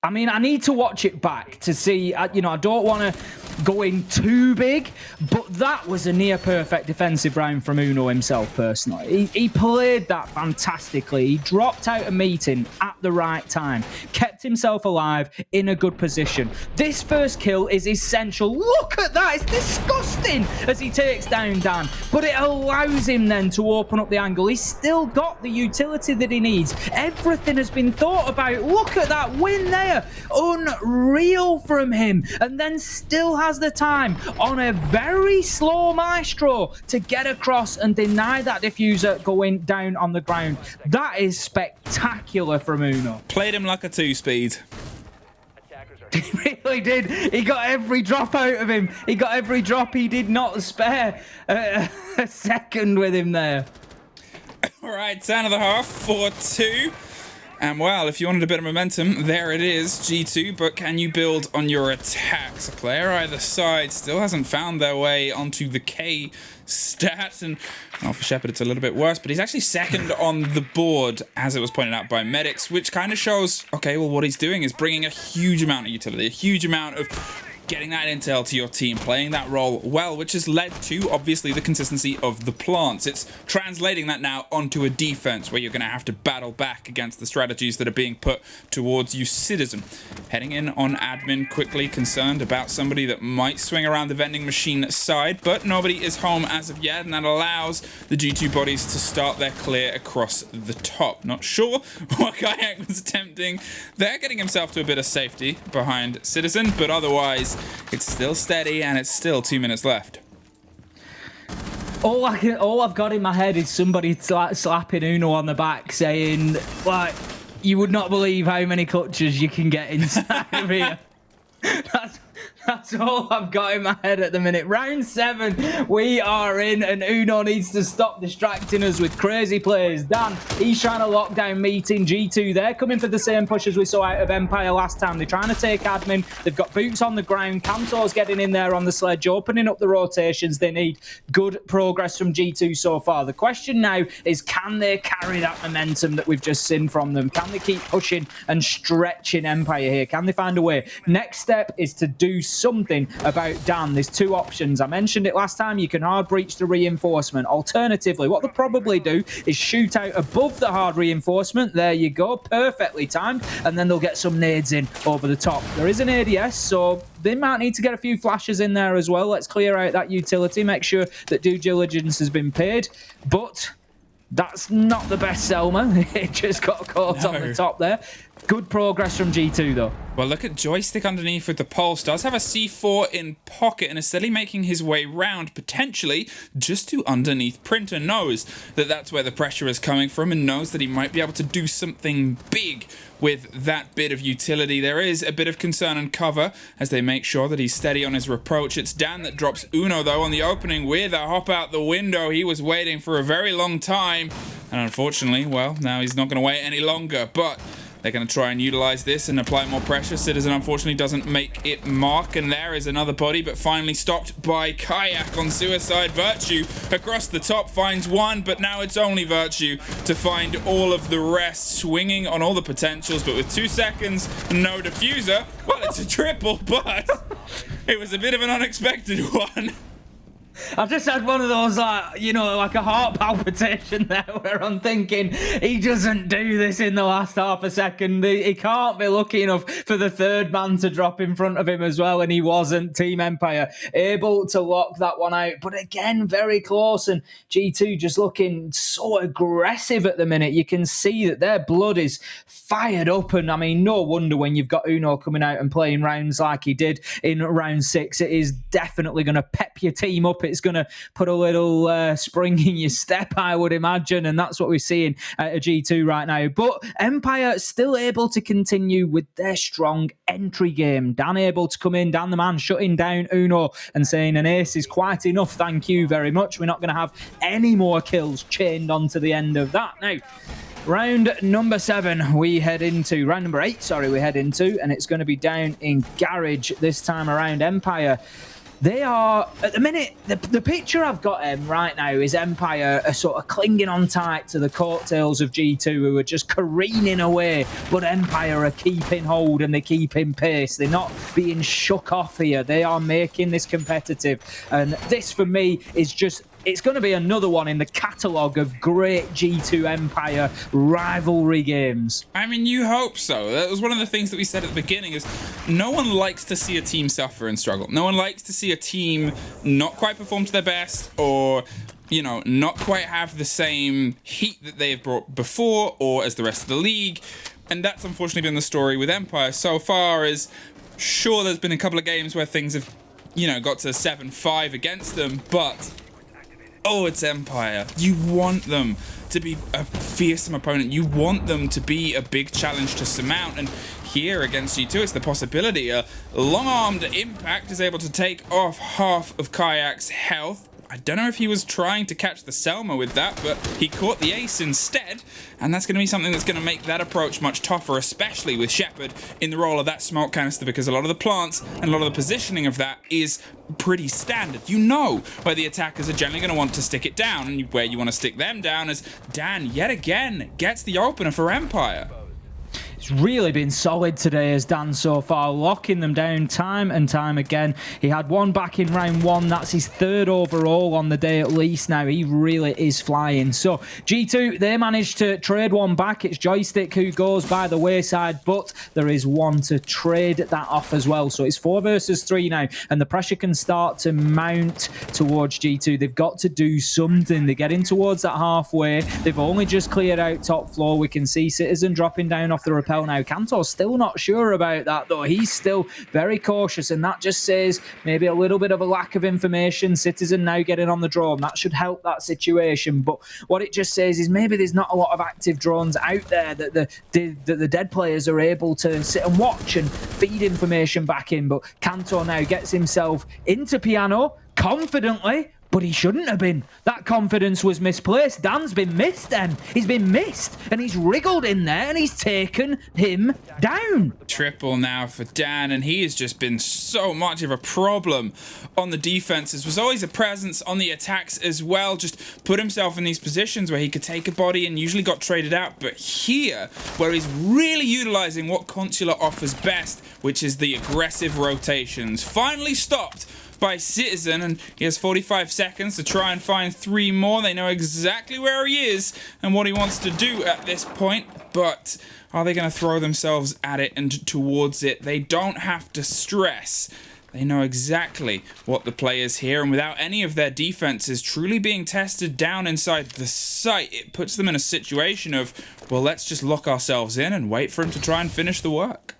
I mean, I need to watch it back to see, I don't want to go in too big, but that was a near perfect defensive round from Uno himself, personally. He played that fantastically. He dropped out a meeting at the right time, kept himself alive in a good position. This first kill is essential. Look at that. It's disgusting as he takes down Dan, but it allows him then to open up the angle. He's still got the utility that he needs. Everything has been thought about. Look at that win there. Unreal from him, and then still has the time on a very slow Maestro to get across and deny that diffuser going down on the ground. That is spectacular from Uno. Played him like a 2-speed. He really did. He got every drop out of him. He got every drop. He did not spare a second with him there. All right, 10.5 for 2. And well, if you wanted a bit of momentum, there it is, G2, but can you build on your attacks? A player either side still hasn't found their way onto the K stat, and well, for Shepard it's a little bit worse, but he's actually second on the board, as it was pointed out by Medics, which kind of shows, okay, well, what he's doing is bringing a huge amount of utility, a huge amount of getting that intel to your team, playing that role well, which has led to, obviously, the consistency of the plants. It's translating that now onto a defense where you're going to have to battle back against the strategies that are being put towards you, Citizen. Heading in on admin, quickly concerned about somebody that might swing around the vending machine side, but nobody is home as of yet, and that allows the G2 bodies to start their clear across the top. Not sure what Kayak was attempting there, getting himself to a bit of safety behind Citizen, but otherwise, it's still steady, and it's still 2 minutes left. All I've got in my head is somebody slapping Uno on the back, saying, like, you would not believe how many clutches you can get inside of here. That's all I've got in my head at the minute. Round 7, we are in, and Uno needs to stop distracting us with crazy plays. Dan, he's trying to lock down meeting. G2, they're coming for the same push as we saw out of Empire last time. They're trying to take admin. They've got boots on the ground. Kantor's getting in there on the sledge, opening up the rotations. They need good progress from G2 so far. The question now is, can they carry that momentum that we've just seen from them? Can they keep pushing and stretching Empire here? Can they find a way? Next step is to do something about Dan. There's two options. I mentioned it last time. You can hard breach the reinforcement. Alternatively, what they'll probably do is shoot out above the hard reinforcement. There you go. Perfectly timed. And then they'll get some nades in over the top. There is an ADS, so they might need to get a few flashes in there as well. Let's clear out that utility. Make sure that due diligence has been paid. But that's not the best Selma. It just got caught on the top there. Good progress from G2 though. Well, look at Joystick underneath with the pulse. Does have a C4 in pocket and is steadily making his way round, potentially just to underneath Printer. Knows that that's where the pressure is coming from and knows that he might be able to do something big with that bit of utility. There is a bit of concern and cover as they make sure that he's steady on his approach. It's Dan that drops Uno, though, on the opening with a hop out the window. He was waiting for a very long time. And unfortunately, well, now he's not going to wait any longer. But they're going to try and utilize this and apply more pressure. Citizen unfortunately doesn't make it mark, and there is another body, but finally stopped by Kayak on Suicide. Virtue across the top finds one, but now it's only Virtue to find all of the rest, swinging on all the potentials, but with 2 seconds, no diffuser. Well, it's a triple, but it was a bit of an unexpected one. I've just had one of those, like, you know, like a heart palpitation there where I'm thinking he doesn't do this in the last half a second. He can't be lucky enough for the third man to drop in front of him as well, and he wasn't. Team Empire able to lock that one out. But again, very close, and G2 just looking so aggressive at the minute. You can see that their blood is fired up, and I mean, no wonder when you've got Uno coming out and playing rounds like he did in round 6. It is definitely going to pep your team up. It's going to put a little spring in your step, I would imagine, and that's what we're seeing at a G2 right now. But Empire still able to continue with their strong entry game. Dan able to come in, Dan the man shutting down Uno and saying an ace is quite enough, thank you very much. We're not going to have any more kills chained onto the end of that. Now, round number 7 we head into, round number 8, sorry, we head into, and it's going to be down in Garage this time around. Empire, they are, at the minute, the picture I've got right now is Empire are sort of clinging on tight to the coattails of G2, who are just careening away, but Empire are keeping hold and they're keeping pace. They're not being shook off here. They are making this competitive. And this, for me, is just, it's going to be another one in the catalogue of great G2 Empire rivalry games. I mean, you hope so. That was one of the things that we said at the beginning, is no one likes to see a team suffer and struggle. No one likes to see a team not quite perform to their best, or, you know, not quite have the same heat that they have brought before or as the rest of the league. And that's unfortunately been the story with Empire so far. Is sure, there's been a couple of games where things have, you know, got to 7-5 against them, but oh, it's Empire. You want them to be a fearsome opponent. You want them to be a big challenge to surmount. And here against G2, it's the possibility. A long-armed Impact is able to take off half of Kayak's health. I don't know if he was trying to catch the Selma with that, but he caught the ace instead, and that's going to be something that's going to make that approach much tougher, especially with Shepard in the role of that smoke canister, because a lot of the plants and a lot of the positioning of that is pretty standard. You know where the attackers are generally going to want to stick it down, and where you want to stick them down, as Dan, yet again, gets the opener for Empire. It's really been solid today as Dan so far, locking them down time and time again. He had one back in round 1. That's his 3rd overall on the day at least now. He really is flying. So G2, they managed to trade one back. It's Joystick who goes by the wayside, but there is one to trade that off as well. So it's 4 versus 3 now, and the pressure can start to mount towards G2. They've got to do something. They're getting towards that halfway. They've only just cleared out top floor. We can see Citizen dropping down off the rappel now. Kantor's still not sure about that though. He's still very cautious, and that just says maybe a little bit of a lack of information. Citizen now getting on the drone. That should help that situation, but what it just says is maybe there's not a lot of active drones out there that the dead players are able to sit and watch and feed information back in. But Kantor now gets himself into Piano. confidently, but he shouldn't have been. That confidence was misplaced. Dan's been missed then. He's been missed, and he's wriggled in there, and he's taken him down. Triple now for Dan, and he has just been so much of a problem on the defenses. Was always a presence on the attacks as well. Just put himself in these positions where he could take a body and usually got traded out. But here, where he's really utilizing what Consular offers best, which is the aggressive rotations. Finally stopped by Citizen, and he has 45 seconds to try and find 3 more. They know exactly where he is and what he wants to do at this point, but are they going to throw themselves at it and towards it? They don't have to stress. They know exactly what the play is here, and without any of their defenses truly being tested down inside the site, it puts them in a situation of, well, let's just lock ourselves in and wait for him to try and finish the work.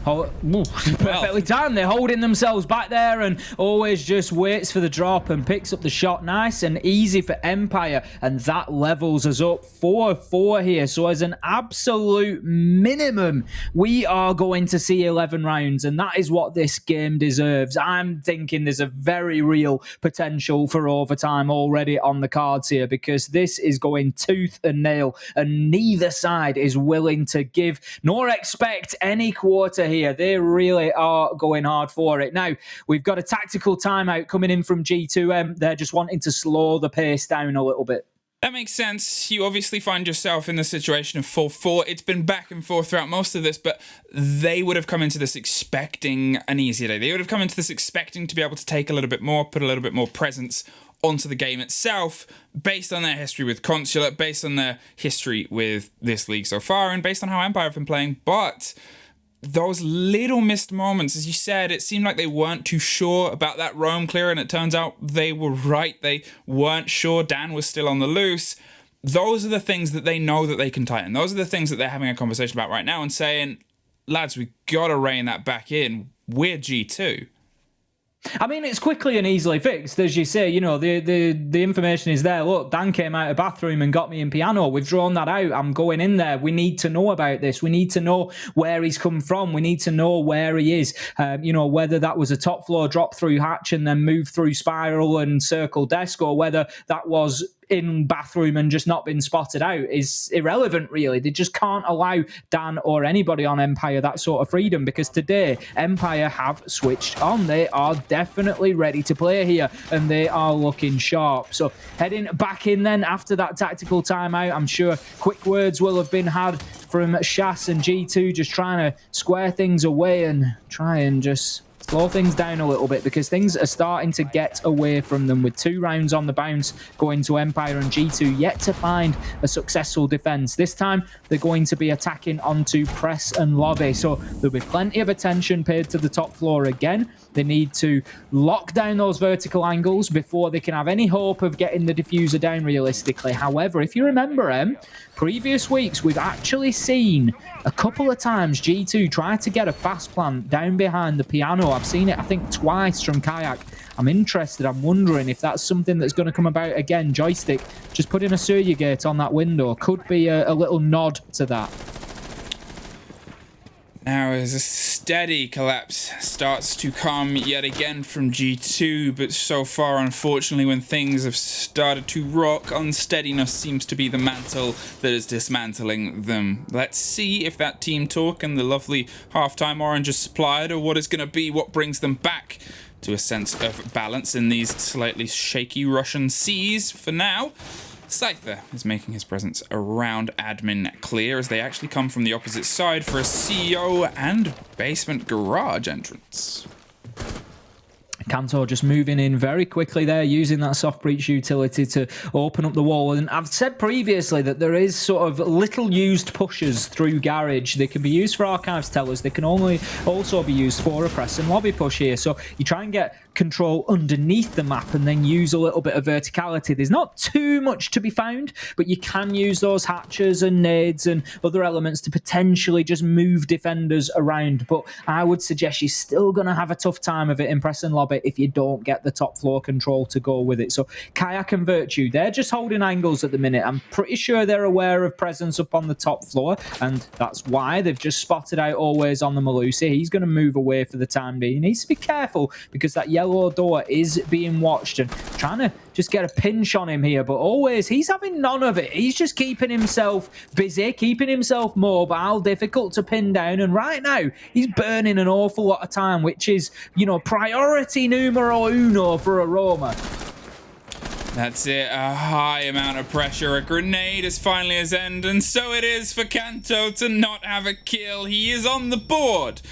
Perfectly timed. They're holding themselves back there, and always just waits for the drop and picks up the shot nice and easy for Empire, and that levels us up 4-4 here. So as an absolute minimum, we are going to see 11 rounds, and that is what this game deserves. I'm thinking there's a very real potential for overtime already on the cards here, because this is going tooth and nail, and neither side is willing to give nor expect any quarter here. They really are going hard for it. Now, we've got a tactical timeout coming in from G2. They're just wanting to slow the pace down a little bit. That makes sense. You obviously find yourself in the situation of 4-4. It's been back and forth throughout most of this, but they would have come into this expecting an easier day. They would have come into this expecting to be able to take a little bit more, put a little bit more presence onto the game itself, based on their history with Consulate, based on their history with this league so far, and based on how Empire have been playing. But those little missed moments, as you said, it seemed like they weren't too sure about that roam clear, and it turns out they were right. They weren't sure. Dan was still on the loose. Those are the things that they know that they can tighten. Those are the things that they're having a conversation about right now and saying, lads, we got to rein that back in. We're G2. I mean, it's quickly and easily fixed, as you say. You know, the information is there. Look, Dan came out of the bathroom and got me in piano. We've drawn that out. I'm going in there. We need to know about this. We need to know where he's come from. We need to know where he is. You know, whether that was a top floor drop through hatch and then move through spiral and circle desk, or whether that was in bathroom and just not been spotted out is irrelevant, really. They just can't allow Dan or anybody on Empire that sort of freedom, because today Empire have switched on. They are definitely ready to play here, and they are looking sharp. So heading back in then after that tactical timeout, I'm sure quick words will have been had from Shas and G2, just trying to square things away and try and just slow things down a little bit, because things are starting to get away from them, with 2 rounds on the bounce going to Empire, and G2 yet to find a successful defense. This time they're going to be attacking onto press and lobby, so there'll be plenty of attention paid to the top floor again. They need to lock down those vertical angles before they can have any hope of getting the diffuser down realistically. However, if you remember, previous weeks we've actually seen a couple of times G2 try to get a fast plant down behind the piano. I've seen it, I think, twice from Kayak. I'm interested. I'm wondering if that's something that's going to come about again. Joystick, just putting a Surya gate on that window could be a little nod to that. Now, as a steady collapse starts to come yet again from G2, but so far, unfortunately, when things have started to rock, unsteadiness seems to be the mantle that is dismantling them. Let's see if that team talk and the lovely halftime orange is supplied, or what is going to be what brings them back to a sense of balance in these slightly shaky Russian seas. For now, Scyther is making his presence around admin clear, as they actually come from the opposite side for a CEO and basement garage entrance. Kantor just moving in very quickly there, using that soft breach utility to open up the wall. And I've said previously that there is sort of little used pushes through garage. They can be used for archives tellers. They can only also be used for a press and lobby push here. So you try and get control underneath the map and then use a little bit of verticality. There's not too much to be found, but you can use those hatches and nades and other elements to potentially just move defenders around. But I would suggest you're still going to have a tough time of it in press and lobby split if you don't get the top floor control to go with it. So Kayak and Virtue, they're just holding angles at the minute. I'm pretty sure they're aware of presence up on the top floor, and that's why they've just spotted out Always on the Melusi. He's going to move away for the time being. He needs to be careful because that yellow door is being watched and trying to just get a pinch on him here. But Always, he's having none of it. He's just keeping himself busy, keeping himself mobile, difficult to pin down. And right now, he's burning an awful lot of time, which is, you know, priority numero uno for Aroma. That's it, a high amount of pressure. A grenade is finally his end, and so it is for Kanto to not have a kill. He is on the board.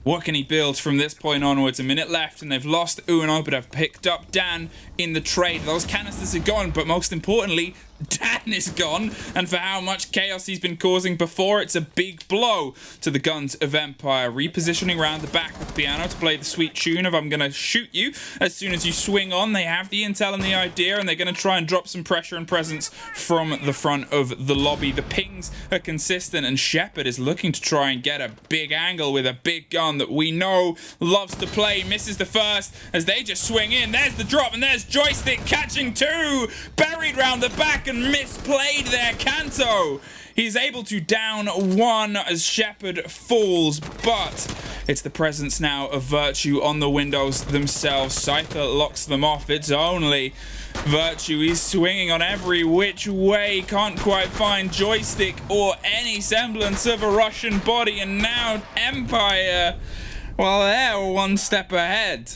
What can he build from this point onwards? A minute left, and they've lost Uno, but have picked up Dan in the trade. Those canisters are gone, but most importantly, Dan is gone, and for how much chaos he's been causing before, it's a big blow to the guns of Empire. Repositioning around the back with Piano to play the sweet tune of I'm going to shoot you as soon as you swing on. They have the intel and the idea, and they're going to try and drop some pressure and presence from the front of the lobby. The pings are consistent, and Shepard is looking to try and get a big angle with a big gun that we know loves to play. Misses the first as they just swing in. There's the drop, and there's Joystick catching two. Buried round the back and misplayed there. Kanto, he's able to down one as Shepard falls, but it's the presence now of Virtue on the windows themselves. Scyther locks them off. It's only Virtue. He's swinging on every which way, can't quite find Joystick or any semblance of a Russian body, and now Empire, well, they're one step ahead.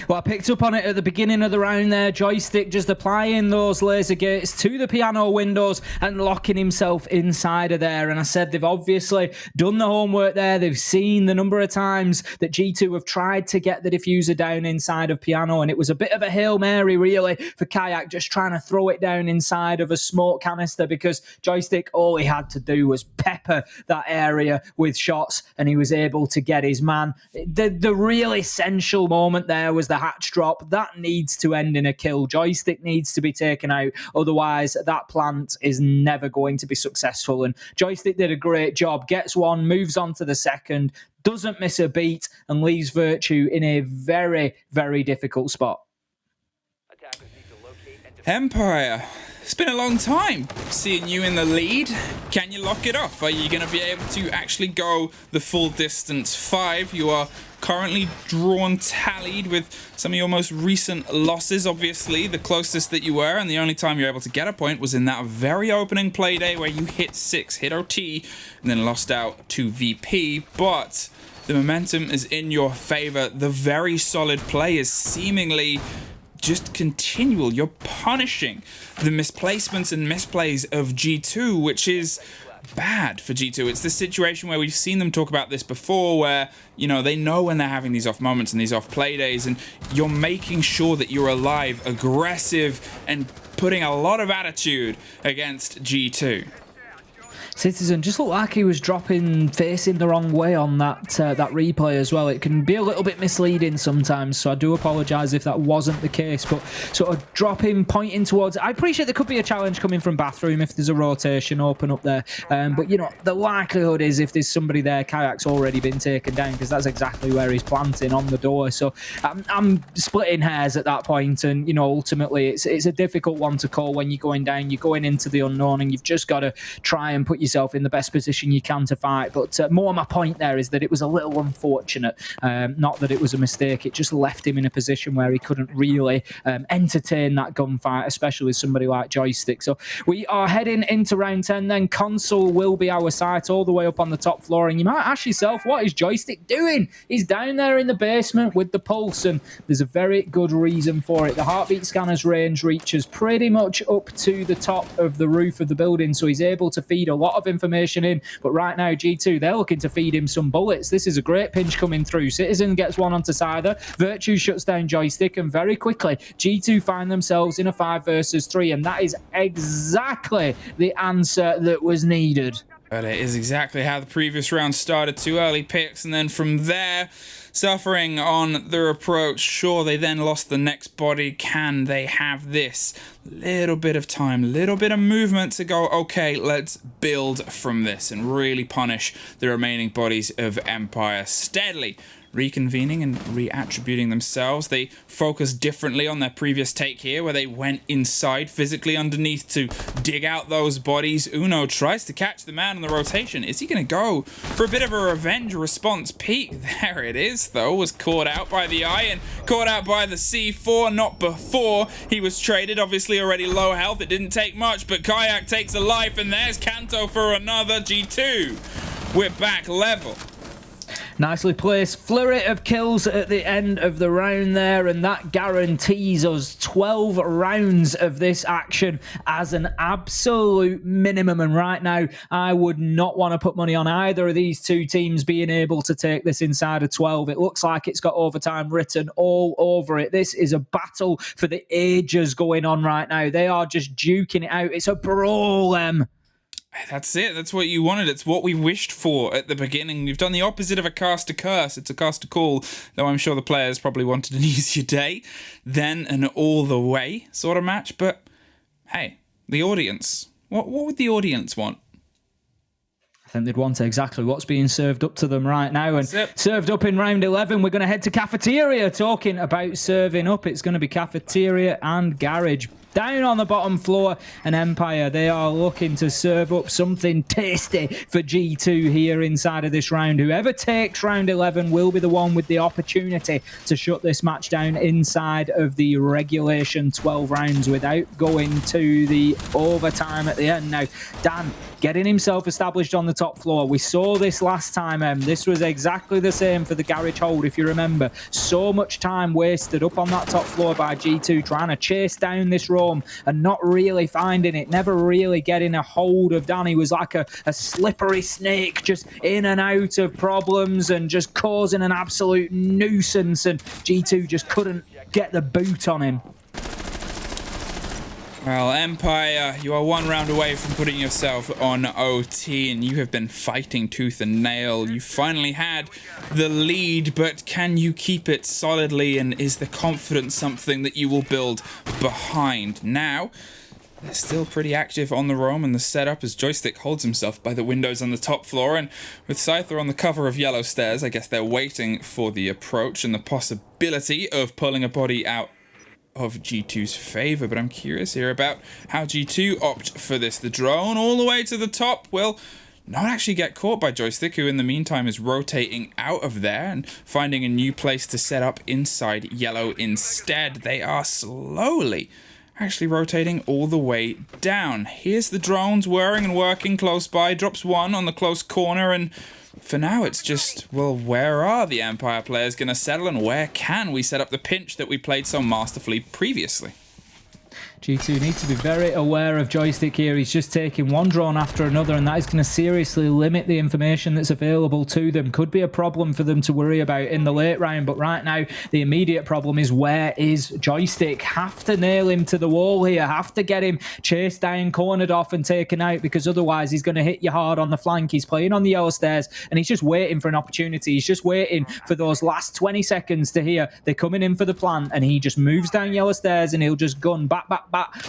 Well, I picked up on it at the beginning of the round there. Joystick just applying those laser gates to the Piano windows and locking himself inside of there. And I said they've obviously done the homework there. They've seen the number of times that G2 have tried to get the diffuser down inside of Piano. And it was a bit of a Hail Mary, really, for Kayak, just trying to throw it down inside of a smoke canister, because Joystick, all he had to do was pepper that area with shots, and he was able to get his man. The real essential moment there was the hatch drop. That needs to end in a kill. Joystick needs to be taken out. Otherwise, that plant is never going to be successful. And Joystick did a great job. Gets one, moves on to the second, doesn't miss a beat, and leaves Virtue in a very, very difficult spot. Empire, it's been a long time seeing you in the lead. Can you lock it off? Are you going to be able to actually go the full distance? 5, you are currently drawn tallied with some of your most recent losses. Obviously, the closest that you were, and the only time you were able to get a point was in that very opening play day where you hit 6, hit OT, and then lost out to VP. But the momentum is in your favor. The very solid play is seemingly just continual. You're punishing the misplacements and misplays of G2, which is bad for G2. It's the situation where we've seen them talk about this before, where, you know, they know when they're having these off moments and these off play days, and you're making sure that you're alive, aggressive, and putting a lot of attitude against G2. Citizen just looked like he was facing the wrong way on that that replay as well. It can be a little bit misleading sometimes, so I do apologise if that wasn't the case. But sort of dropping, pointing towards, I appreciate there could be a challenge coming from bathroom if there's a rotation open up there. But, you know, the likelihood is if there's somebody there, Kayak's already been taken down, because that's exactly where he's planting, on the door. So I'm splitting hairs at that point, and, you know, ultimately it's a difficult one to call when you're going down. You're going into the unknown, and you've just got to try and put yourself in the best position you can to fight. But more my point there is that it was a little unfortunate, not that it was a mistake. It just left him in a position where he couldn't really entertain that gunfight, especially with somebody like Joystick. So we are heading into round 10 then. Console will be our sight all the way up on the top floor, and you might ask yourself, what is Joystick doing? He's down there in the basement with the pulse, and there's a very good reason for it. The heartbeat scanner's range reaches pretty much up to the top of the roof of the building, so he's able to feed a lot of information in. But right now, G2, they're looking to feed him some bullets. This is a great pinch coming through. Citizen gets one onto Scyther. Virtue shuts down Joystick, and very quickly, G2 find themselves in a 5 versus 3, and that is exactly the answer that was needed. But it is exactly how the previous round started. 2 early picks, and then from there, suffering on their approach. Sure, they then lost the next body. Can they have this little bit of time, little bit of movement to go, okay, let's build from this and really punish the remaining bodies of Empire steadily? reconvening and reattributing themselves. They focus differently on their previous take here, where they went inside physically underneath to dig out those bodies. Uno tries to catch the man in the rotation. Is he going to go for a bit of a revenge response peek? There it is, though. Was caught out by the eye and caught out by the C4, not before he was traded. Obviously already low health. It didn't take much, but Kayak takes a life, and there's Kanto for another. G2, we're back level. Nicely placed flurry of kills at the end of the round there, and that guarantees us 12 rounds of this action as an absolute minimum. And right now, I would not want to put money on either of these two teams being able to take this inside of 12. It looks like it's got overtime written all over it. This is a battle for the ages going on right now. They are just duking it out. It's a brawl, That's it. That's what you wanted. It's what we wished for at the beginning. You've done the opposite of a cast to curse. It's a cast to call, though I'm sure the players probably wanted an easier day than an all the way sort of match. But hey, the audience. What would the audience want? I think they'd want exactly what's being served up to them right now. And served up in round 11, we're going to head to Cafeteria. Talking about serving up, it's going to be Cafeteria and Garage. Down on the bottom floor, and Empire, they are looking to serve up something tasty for G2 here inside of this round. Whoever takes round 11 will be the one with the opportunity to shut this match down inside of the regulation 12 rounds without going to the overtime at the end. Now, Dan getting himself established on the top floor. We saw this last time. This was exactly the same for the Garage hold, if you remember. So much time wasted up on that top floor by G2 trying to chase down this roam and not really finding it, never really getting a hold of Dan. He was like a slippery snake, just in and out of problems and just causing an absolute nuisance, and G2 just couldn't get the boot on him. Well, Empire, you are one round away from putting yourself on OT, and you have been fighting tooth and nail. You finally had the lead, but can you keep it solidly, and is the confidence something that you will build behind? Now, they're still pretty active on the roam and the setup as Joystick holds himself by the windows on the top floor, and with Scyther on the cover of Yellow Stairs, I guess they're waiting for the approach and the possibility of pulling a body out of G2's favor. But I'm curious here about how G2 opt for this. The drone all the way to the top will not actually get caught by Joystick, who in the meantime is rotating out of there and finding a new place to set up inside Yellow instead. They are slowly actually rotating all the way down. Here's the drones whirring and working close by. Drops one on the close corner, and for now it's just, well, where are the Empire players going to settle, and where can we set up the pinch that we played so masterfully previously? G2 need to be very aware of Joystick here. He's just taking one drone after another, and that is going to seriously limit the information that's available to them. Could be a problem for them to worry about in the late round, but right now the immediate problem is, where is Joystick? Have to nail him to the wall here, have to get him chased down, cornered off and taken out, because otherwise he's going to hit you hard on the flank. He's playing on the Yellow Stairs and he's just waiting for an opportunity. He's just waiting for those last 20 seconds to hear they're coming in for the plant, and he just moves down Yellow Stairs and he'll just gun back.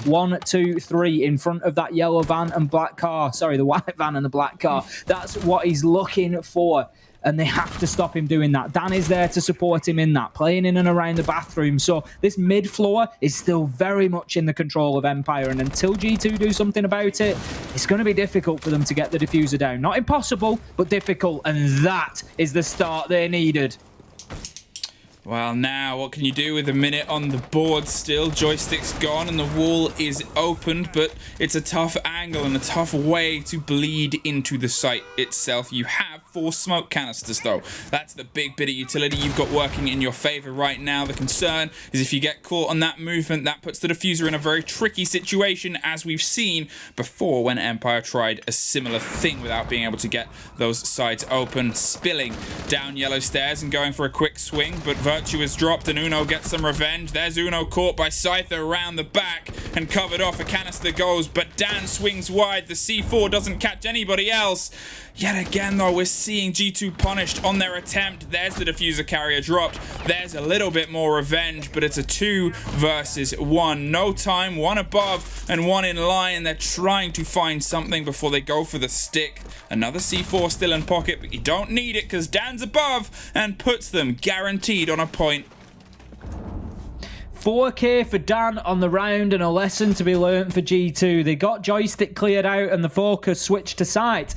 1, 2, 3 in front of that yellow van and black car. Sorry, the white van and the black car. That's what he's looking for, and they have to stop him doing that. Dan is there to support him in that, playing in and around the bathroom. So this mid floor is still very much in the control of Empire, and until G2 do something about it, it's going to be difficult for them to get the diffuser down. Not impossible, but difficult, and that is the start they needed. Well, now, what can you do with a minute on the board still? Joystick's gone and the wall is opened, but it's a tough angle and a tough way to bleed into the site itself. You have 4 smoke canisters, though. That's the big bit of utility you've got working in your favor right now. The concern is if you get caught on that movement, that puts the diffuser in a very tricky situation, as we've seen before when Empire tried a similar thing without being able to get those sides open, spilling down Yellow Stairs and going for a quick swing, but Virtue is dropped and Uno gets some revenge. There's Uno caught by Scyther around the back and covered off. A canister goes, but Dan swings wide. The C4 doesn't catch anybody else. Yet again, though, we're seeing G2 punished on their attempt. There's the diffuser carrier dropped. There's a little bit more revenge, but it's a 2 versus 1. No time, one above and one in line. They're trying to find something before they go for the stick. Another C4 still in pocket, but you don't need it because Dan's above and puts them guaranteed on a point. 4K for Dan on the round, and a lesson to be learnt for G2. They got joystick cleared out and the focus switched to sight.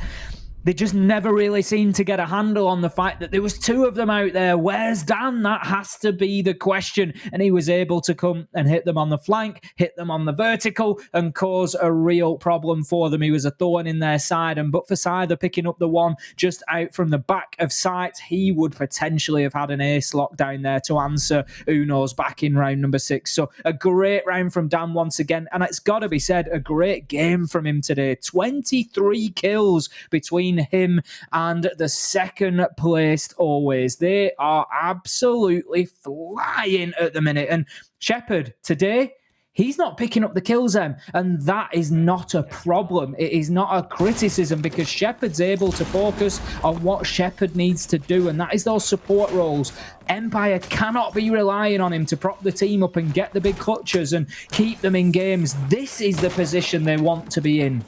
They just never really seemed to get a handle on the fact that there was 2 of them out there. Where's Dan? That has to be the question. And he was able to come and hit them on the flank, hit them on the vertical, and cause a real problem for them. He was a thorn in their side. And but for Scyther picking up the one just out from the back of sight, he would potentially have had an ace lockdown there to answer Uno's back in round number 6. So a great round from Dan once again. And it's got to be said, a great game from him today. 23 kills between him and the second placed always. They are absolutely flying at the minute. And Shepard today, he's not picking up the kills, and that is not a problem. It is not a criticism because Shepard's able to focus on what Shepard needs to do, and that is those support roles. Empire cannot be relying on him to prop the team up and get the big clutches and keep them in games. This is the position they want to be in.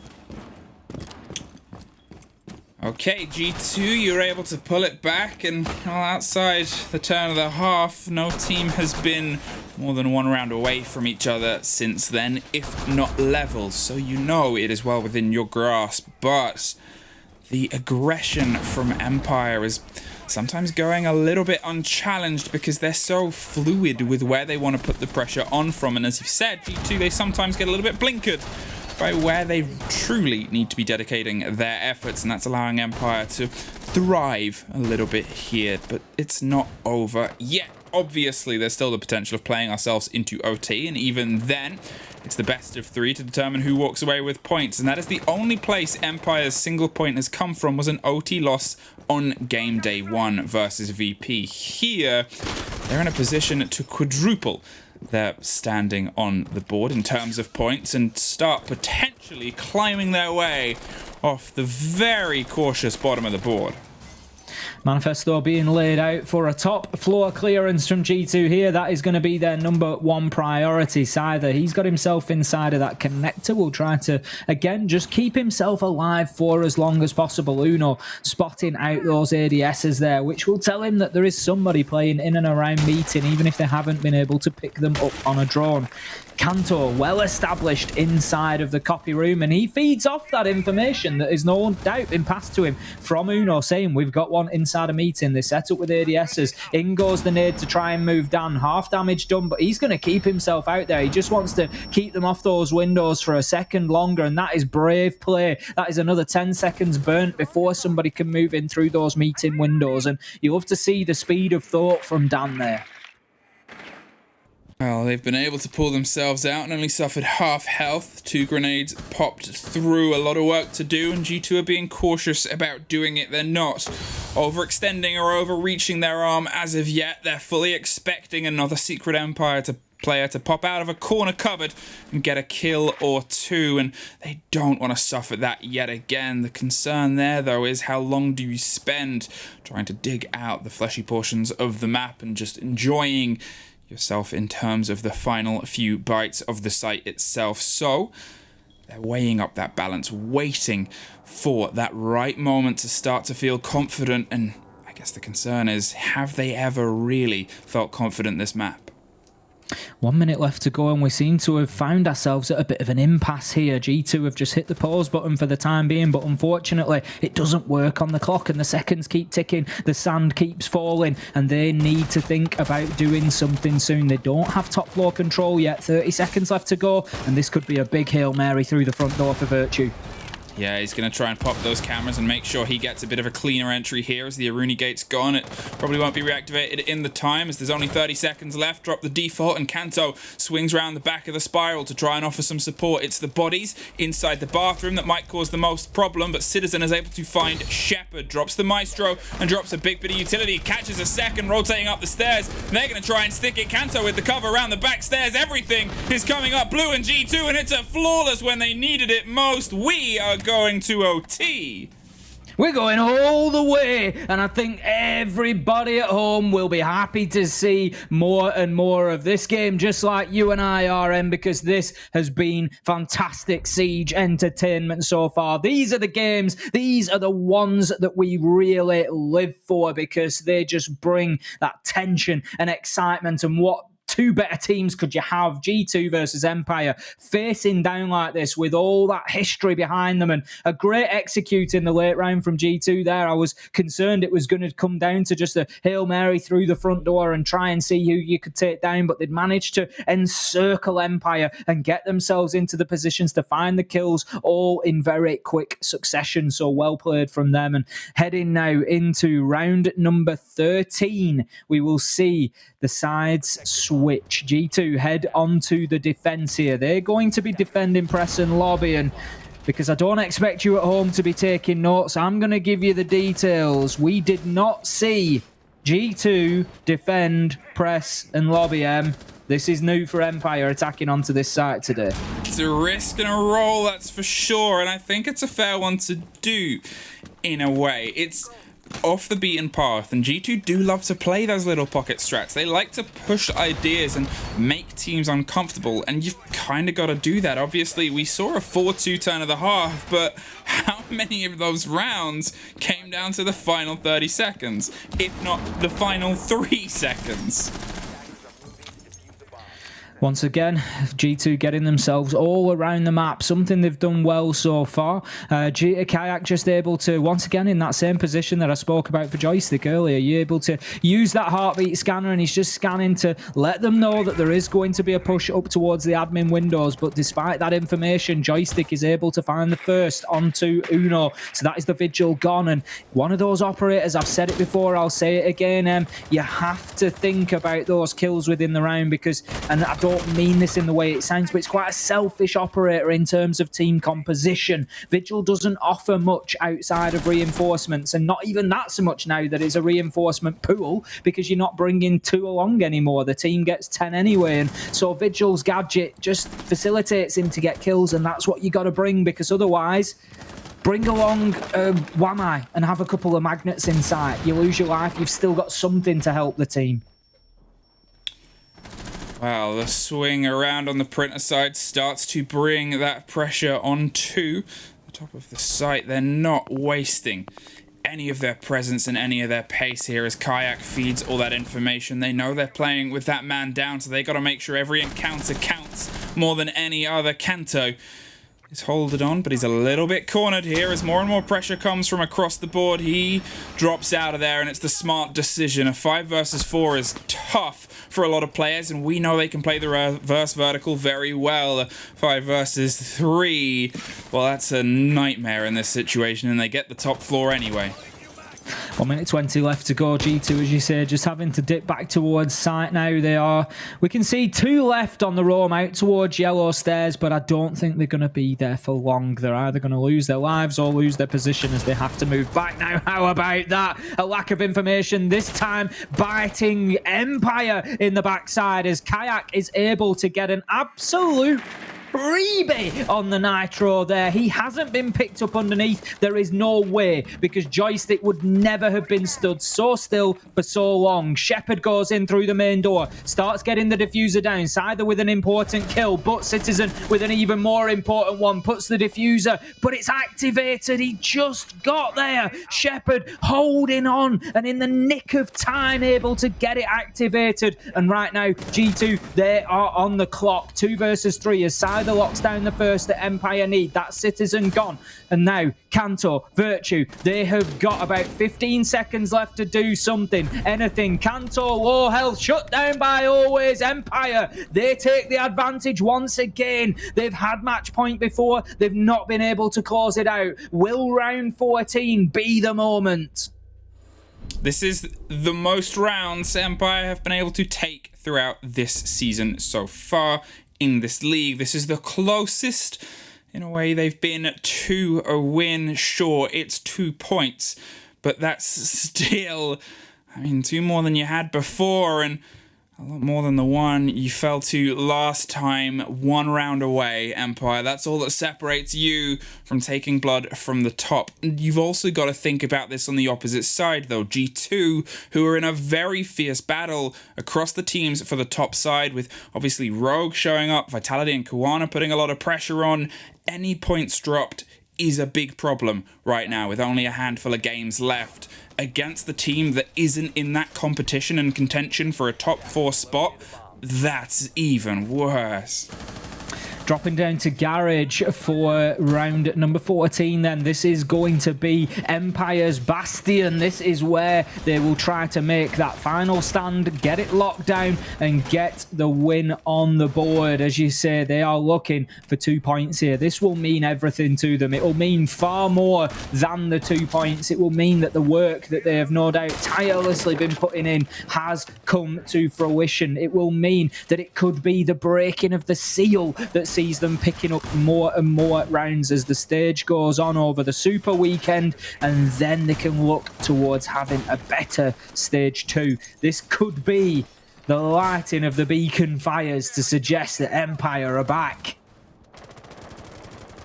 Okay, G2, you're able to pull it back, and well, outside the turn of the half, no team has been more than 1 round away from each other since then, if not level, so you know it is well within your grasp. But the aggression from Empire is sometimes going a little bit unchallenged because they're so fluid with where they want to put the pressure on from, and as you've said, G2, they sometimes get a little bit blinkered by where they truly need to be dedicating their efforts, and that's allowing Empire to thrive a little bit here, but it's not over yet. Obviously, there's still the potential of playing ourselves into OT, and even then, it's the best of 3 to determine who walks away with points, and that is the only place Empire's single point has come from, was an OT loss on game day 1 versus VP. Here, they're in a position to quadruple their standing on the board in terms of points and start potentially climbing their way off the very cautious bottom of the board. Manifesto being laid out for a top floor clearance from G2 here. That is going to be their number 1 priority. Scyther, he's got himself inside of that connector. Will try to, again, just keep himself alive for as long as possible. Uno spotting out those ADSs there, which will tell him that there is somebody playing in and around meeting, even if they haven't been able to pick them up on a drone. Kanto, well established inside of the copy room, and he feeds off that information that is no doubt been passed to him from Uno, saying we've got one inside a meeting. They set up with ADSs. In goes the nade to try and move Dan. Half damage done, but he's going to keep himself out there. He just wants to keep them off those windows for a second longer, and that is brave play. That is another 10 seconds burnt before somebody can move in through those meeting windows, and you love to see the speed of thought from Dan there. Well, they've been able to pull themselves out and only suffered half health. 2 grenades popped through. A lot of work to do, and G2 are being cautious about doing it. They're not overextending or overreaching their arm as of yet. They're fully expecting another Secret Empire player to pop out of a corner cupboard and get a kill or 2, and they don't want to suffer that yet again. The concern there, though, is how long do you spend trying to dig out the fleshy portions of the map and just enjoying yourself in terms of the final few bites of the site itself. So they're weighing up that balance, waiting for that right moment to start to feel confident, and I guess the concern is, have they ever really felt confident this map? 1 minute left to go, and we seem to have found ourselves at a bit of an impasse here. G2 have just hit the pause button for the time being, but unfortunately it doesn't work on the clock, and the seconds keep ticking, the sand keeps falling, and they need to think about doing something soon. They don't have top floor control yet. 30 seconds left to go, and this could be a big Hail Mary through the front door for Virtue. Yeah, he's going to try and pop those cameras and make sure he gets a bit of a cleaner entry here as the Aruni gate's gone. It probably won't be reactivated in the time as there's only 30 seconds left. Drop the default and Kanto swings around the back of the spiral to try and offer some support. It's the bodies inside the bathroom that might cause the most problem, but Citizen is able to find Shepard. Drops the Maestro and drops a big bit of utility. Catches a second, rotating up the stairs. They're going to try and stick it. Kanto with the cover around the back stairs. Everything is coming up blue and G2, and it's a flawless when they needed it most. We are going to OT. We're going all the way, and I think everybody at home will be happy to see more and more of this game, just like you and I are, Em, because this has been fantastic Siege entertainment so far. These are the games, these are the ones that we really live for, because they just bring that tension and excitement. And what two better teams could you have? G2 versus Empire, facing down like this with all that history behind them, and a great execute in the late round from G2 there. I was concerned it was going to come down to just a Hail Mary through the front door and try and see who you could take down, but they'd managed to encircle Empire and get themselves into the positions to find the kills, all in very quick succession. So well played from them. And heading now into round number 13, we will see the sides switch. G2 head onto the defense here. They're going to be defending press and lobby, and because I don't expect you at home to be taking notes, I'm going to give you the details. We did not see G2 defend press and lobby, M. This is new for Empire attacking onto this site today. It's a risk and a roll, that's for sure, and I think it's a fair one to do in a way. It's off the beaten path, and G2 do love to play those little pocket strats. They like to push ideas and make teams uncomfortable, and you've kind of got to do that. Obviously, we saw a 4-2 turn of the half, but how many of those rounds came down to the final 30 seconds, if not the final 3 seconds? Once again, G2 getting themselves all around the map, something they've done well so far. Kayak just able to, once again, in that same position that I spoke about for Joystick earlier, you're able to use that heartbeat scanner, and he's just scanning to let them know that there is going to be a push up towards the admin windows. But despite that information, Joystick is able to find the first onto Uno. So that is the Vigil gone. And one of those operators, I've said it before, I'll say it again, you have to think about those kills within the round, because, and I don't mean this in the way it sounds, but it's quite a selfish operator in terms of team composition. Vigil doesn't offer much outside of reinforcements, and not even that so much now that it's a reinforcement pool, because you're not bringing 2 along anymore. The team gets 10 anyway, and so Vigil's gadget just facilitates him to get kills, and that's what you got to bring, because otherwise, bring along Wamai and have a couple of magnets inside. You lose your life, you've still got something to help the team. Well, the swing around on the printer side starts to bring that pressure onto the top of the site. They're not wasting any of their presence and any of their pace here as Kayak feeds all that information. They know they're playing with that man down, so they got to make sure every encounter counts more than any other. Kanto is holding on, but he's a little bit cornered here as more and more pressure comes from across the board. He drops out of there, and it's the smart decision. A 5 versus 4 is tough for a lot of players, and we know they can play the reverse vertical very well. 5 versus 3, well, that's a nightmare in this situation, and they get the top floor anyway. 1 minute 20 left to go. G2, as you say, just having to dip back towards site now. They are, we can see 2 left on the roam out towards yellow stairs, but I don't think they're going to be there for long. They're either going to lose their lives or lose their position as they have to move back now. How about that? A lack of information, this time biting Empire in the backside as Kayak is able to get an absolute freebie on the Nitro there. He hasn't been picked up underneath. There is no way, because Joystick would never have been stood so still for so long. Shepard goes in through the main door, starts getting the diffuser down, Sider with an important kill, but Citizen with an even more important one, puts the diffuser, but it's activated. He just got there. Shepard holding on, and in the nick of time able to get it activated. And right now, G2, they are on the clock. 2 versus 3 as Sider Either locks down the first that Empire need. That Citizen gone. And now, Kanto, Virtue, they have got about 15 seconds left to do something. Anything. Kanto, low health, shut down by always Empire. They take the advantage once again. They've had match point before. They've not been able to close it out. Will round 14 be the moment? This is the most rounds Empire have been able to take throughout this season so far in this league. This is the closest, in a way, they've been to a win. Sure, it's 2 points, but that's still, I mean, 2 more than you had before, and a lot more than the one you fell to last time. 1 round away, Empire. That's all that separates you from taking blood from the top. And you've also got to think about this on the opposite side, though. G2, who are in a very fierce battle across the teams for the top side, with obviously Rogue showing up, Vitality and Kuwana putting a lot of pressure on. Any points dropped is a big problem right now, with only a handful of games left. Against the team that isn't in that competition and contention for a top 4 spot, that's even worse. Dropping down to Garage for round number 14 then. This is going to be Empire's bastion. This is where they will try to make that final stand, get it locked down, and get the win on the board. As you say, they are looking for 2 points here. This will mean everything to them. It will mean far more than the 2 points. It will mean that the work that they have no doubt tirelessly been putting in has come to fruition. It will mean that it could be the breaking of the seal that sees them picking up more and more rounds as the stage goes on over the Super Weekend, and then they can look towards having a better Stage 2. This could be the lighting of the beacon fires to suggest that Empire are back.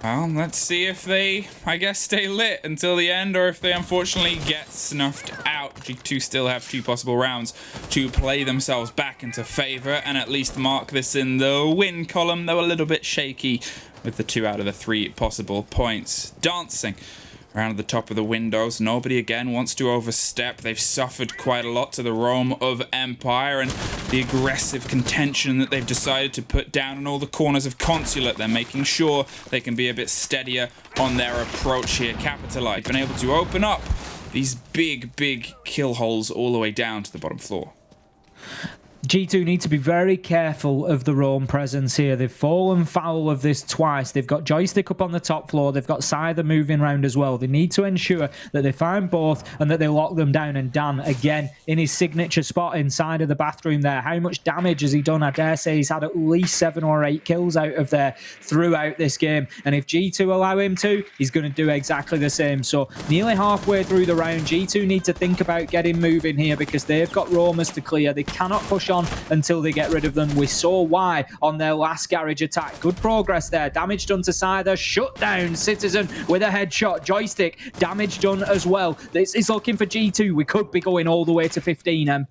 Well, let's see if they, I guess, stay lit until the end, or if they unfortunately get snuffed out. G2 still have 2 possible rounds to play themselves back into favor and at least mark this in the win column, though a little bit shaky with the 2 out of the 3 possible points. Dancing around at the top of the windows. Nobody again wants to overstep. They've suffered quite a lot to the roam of Empire and the aggressive contention that they've decided to put down in all the corners of Consulate. They're making sure they can be a bit steadier on their approach here. Capitalize, been able to open up these big kill holes all the way down to the bottom floor. G2 need to be very careful of the roam presence here. They've fallen foul of this twice. They've got Joystick up on the top floor. They've got Scyther moving around as well. They need to ensure that they find both and that they lock them down. And Dan, again, in his signature spot inside of the bathroom there. How much damage has he done? I dare say he's had at least 7 or 8 kills out of there throughout this game. And if G2 allow him to, he's going to do exactly the same. So nearly halfway through the round, G2 need to think about getting moving here because they've got roamers to clear. They cannot push on until they get rid of them. We saw why on their last Garage attack. Good progress there. Damage done to Scyther. Shut down Citizen with a headshot. Joystick, damage done as well. This is looking for G2. We could be going all the way to 15.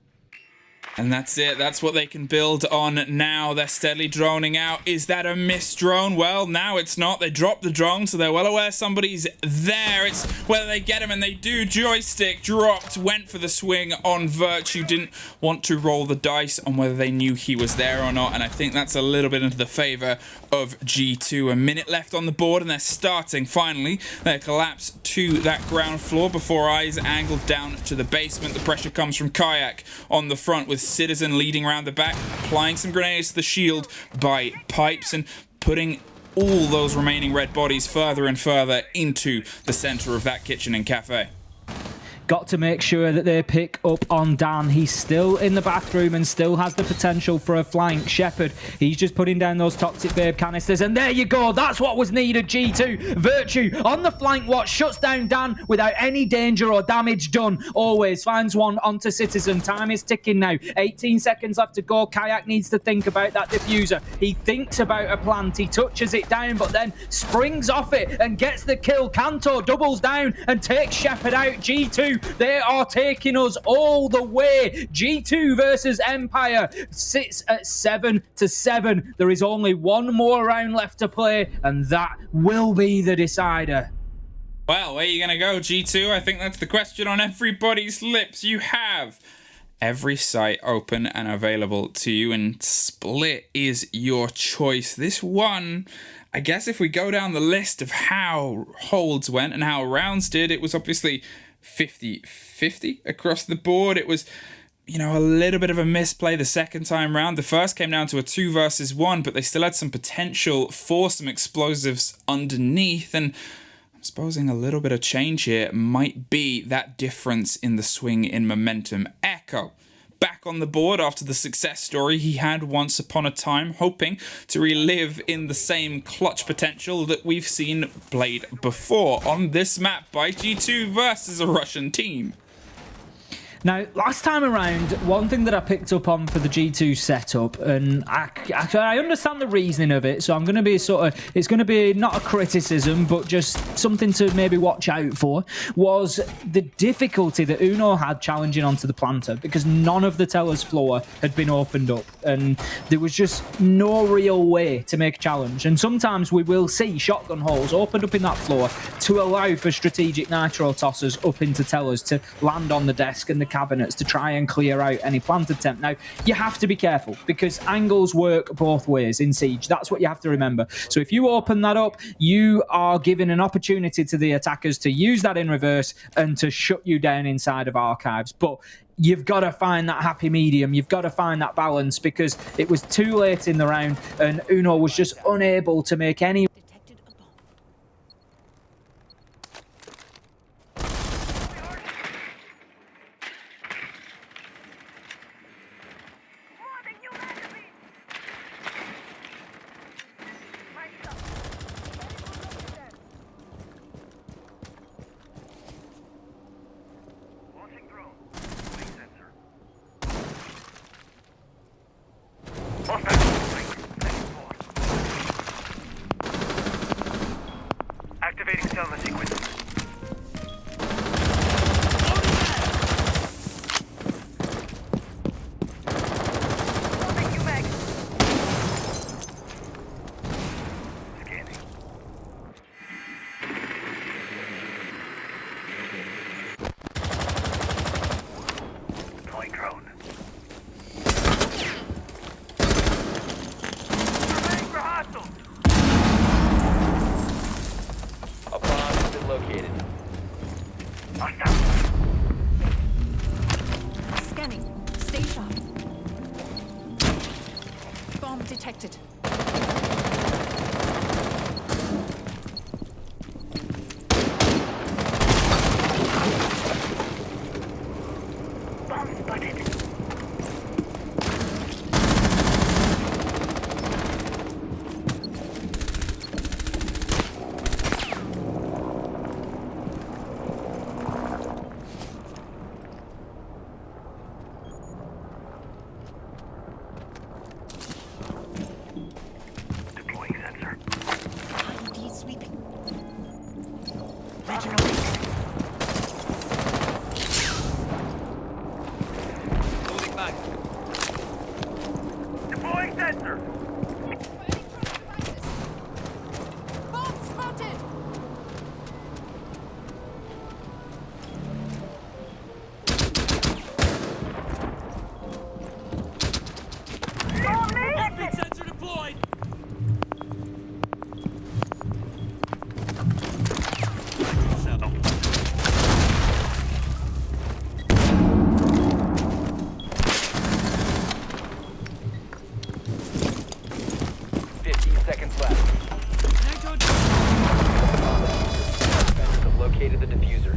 And that's it. That's what they can build on now. They're steadily droning out. Is that a missed drone? Well, now it's not. They dropped the drone, so they're well aware somebody's there. It's whether they get him, and they do. Joystick dropped, went for the swing on Virtue. Didn't want to roll the dice on whether they knew he was there or not. And I think that's a little bit into the favor of G2. A minute left on the board, and they're starting, finally, their collapse to that ground floor before eyes angled down to the basement. The pressure comes from Kayak on the front with Citizen leading around the back, applying some grenades to the shield by Pipes and putting all those remaining red bodies further and further into the center of that kitchen and cafe. Got to make sure that they pick up on Dan. He's still in the bathroom and still has the potential for a flank. Shepard, he's just putting down those Toxic Babe canisters. And there you go. That's what was needed, G2. Virtue on the flank watch. Shuts down Dan without any danger or damage done. Always finds one onto Citizen. Time is ticking now. 18 seconds left to go. Kayak needs to think about that diffuser. He thinks about a plant. He touches it down, but then springs off it and gets the kill. Kanto doubles down and takes Shepard out. G2, they are taking us all the way. G2 versus Empire sits at 7-7. There is only one more round left to play, and that will be the decider. Well, where are you going to go, G2? I think that's the question on everybody's lips. You have every site open and available to you, and Split is your choice. This one, I guess if we go down the list of how holds went and how rounds did, it was obviously 50-50 across the board. It was, a little bit of a misplay the second time round. The first came down to a 2 versus 1, but they still had some potential for some explosives underneath, and I'm supposing a little bit of change here might be that difference in the swing in momentum. Echo back on the board after the success story he had once upon a time, hoping to relive in the same clutch potential that we've seen played before on this map by G2 versus a Russian team. Now, last time around, one thing that I picked up on for the G2 setup, and I understand the reasoning of it, so I'm going to be it's going to be not a criticism, but just something to maybe watch out for, was the difficulty that Uno had challenging onto the planter, because none of the teller's floor had been opened up, and there was just no real way to make a challenge. And sometimes we will see shotgun holes opened up in that floor to allow for strategic nitro tossers up into tellers to land on the desk and the cabinets to try and clear out any plant attempt. Now, you have to be careful because angles work both ways in Siege. That's what you have to remember. So if you open that up, you are giving an opportunity to the attackers to use that in reverse and to shut you down inside of archives. But you've got to find that happy medium. You've got to find that balance, because it was too late in the round and Uno was just unable to make any. Activating settlement sequence. Scanning. Deploying drone. Surveying for hostiles. A bomb has been located. Hostile. Scanning. Stay sharp. Bomb detected. Bomb spotted. Deploying sensor. IED sweeping. Regional leak. Loading back. Deploying sensor. Bomb spotted! Heartbeat sensor deployed. So. 15 seconds left. Defenders have located the diffuser.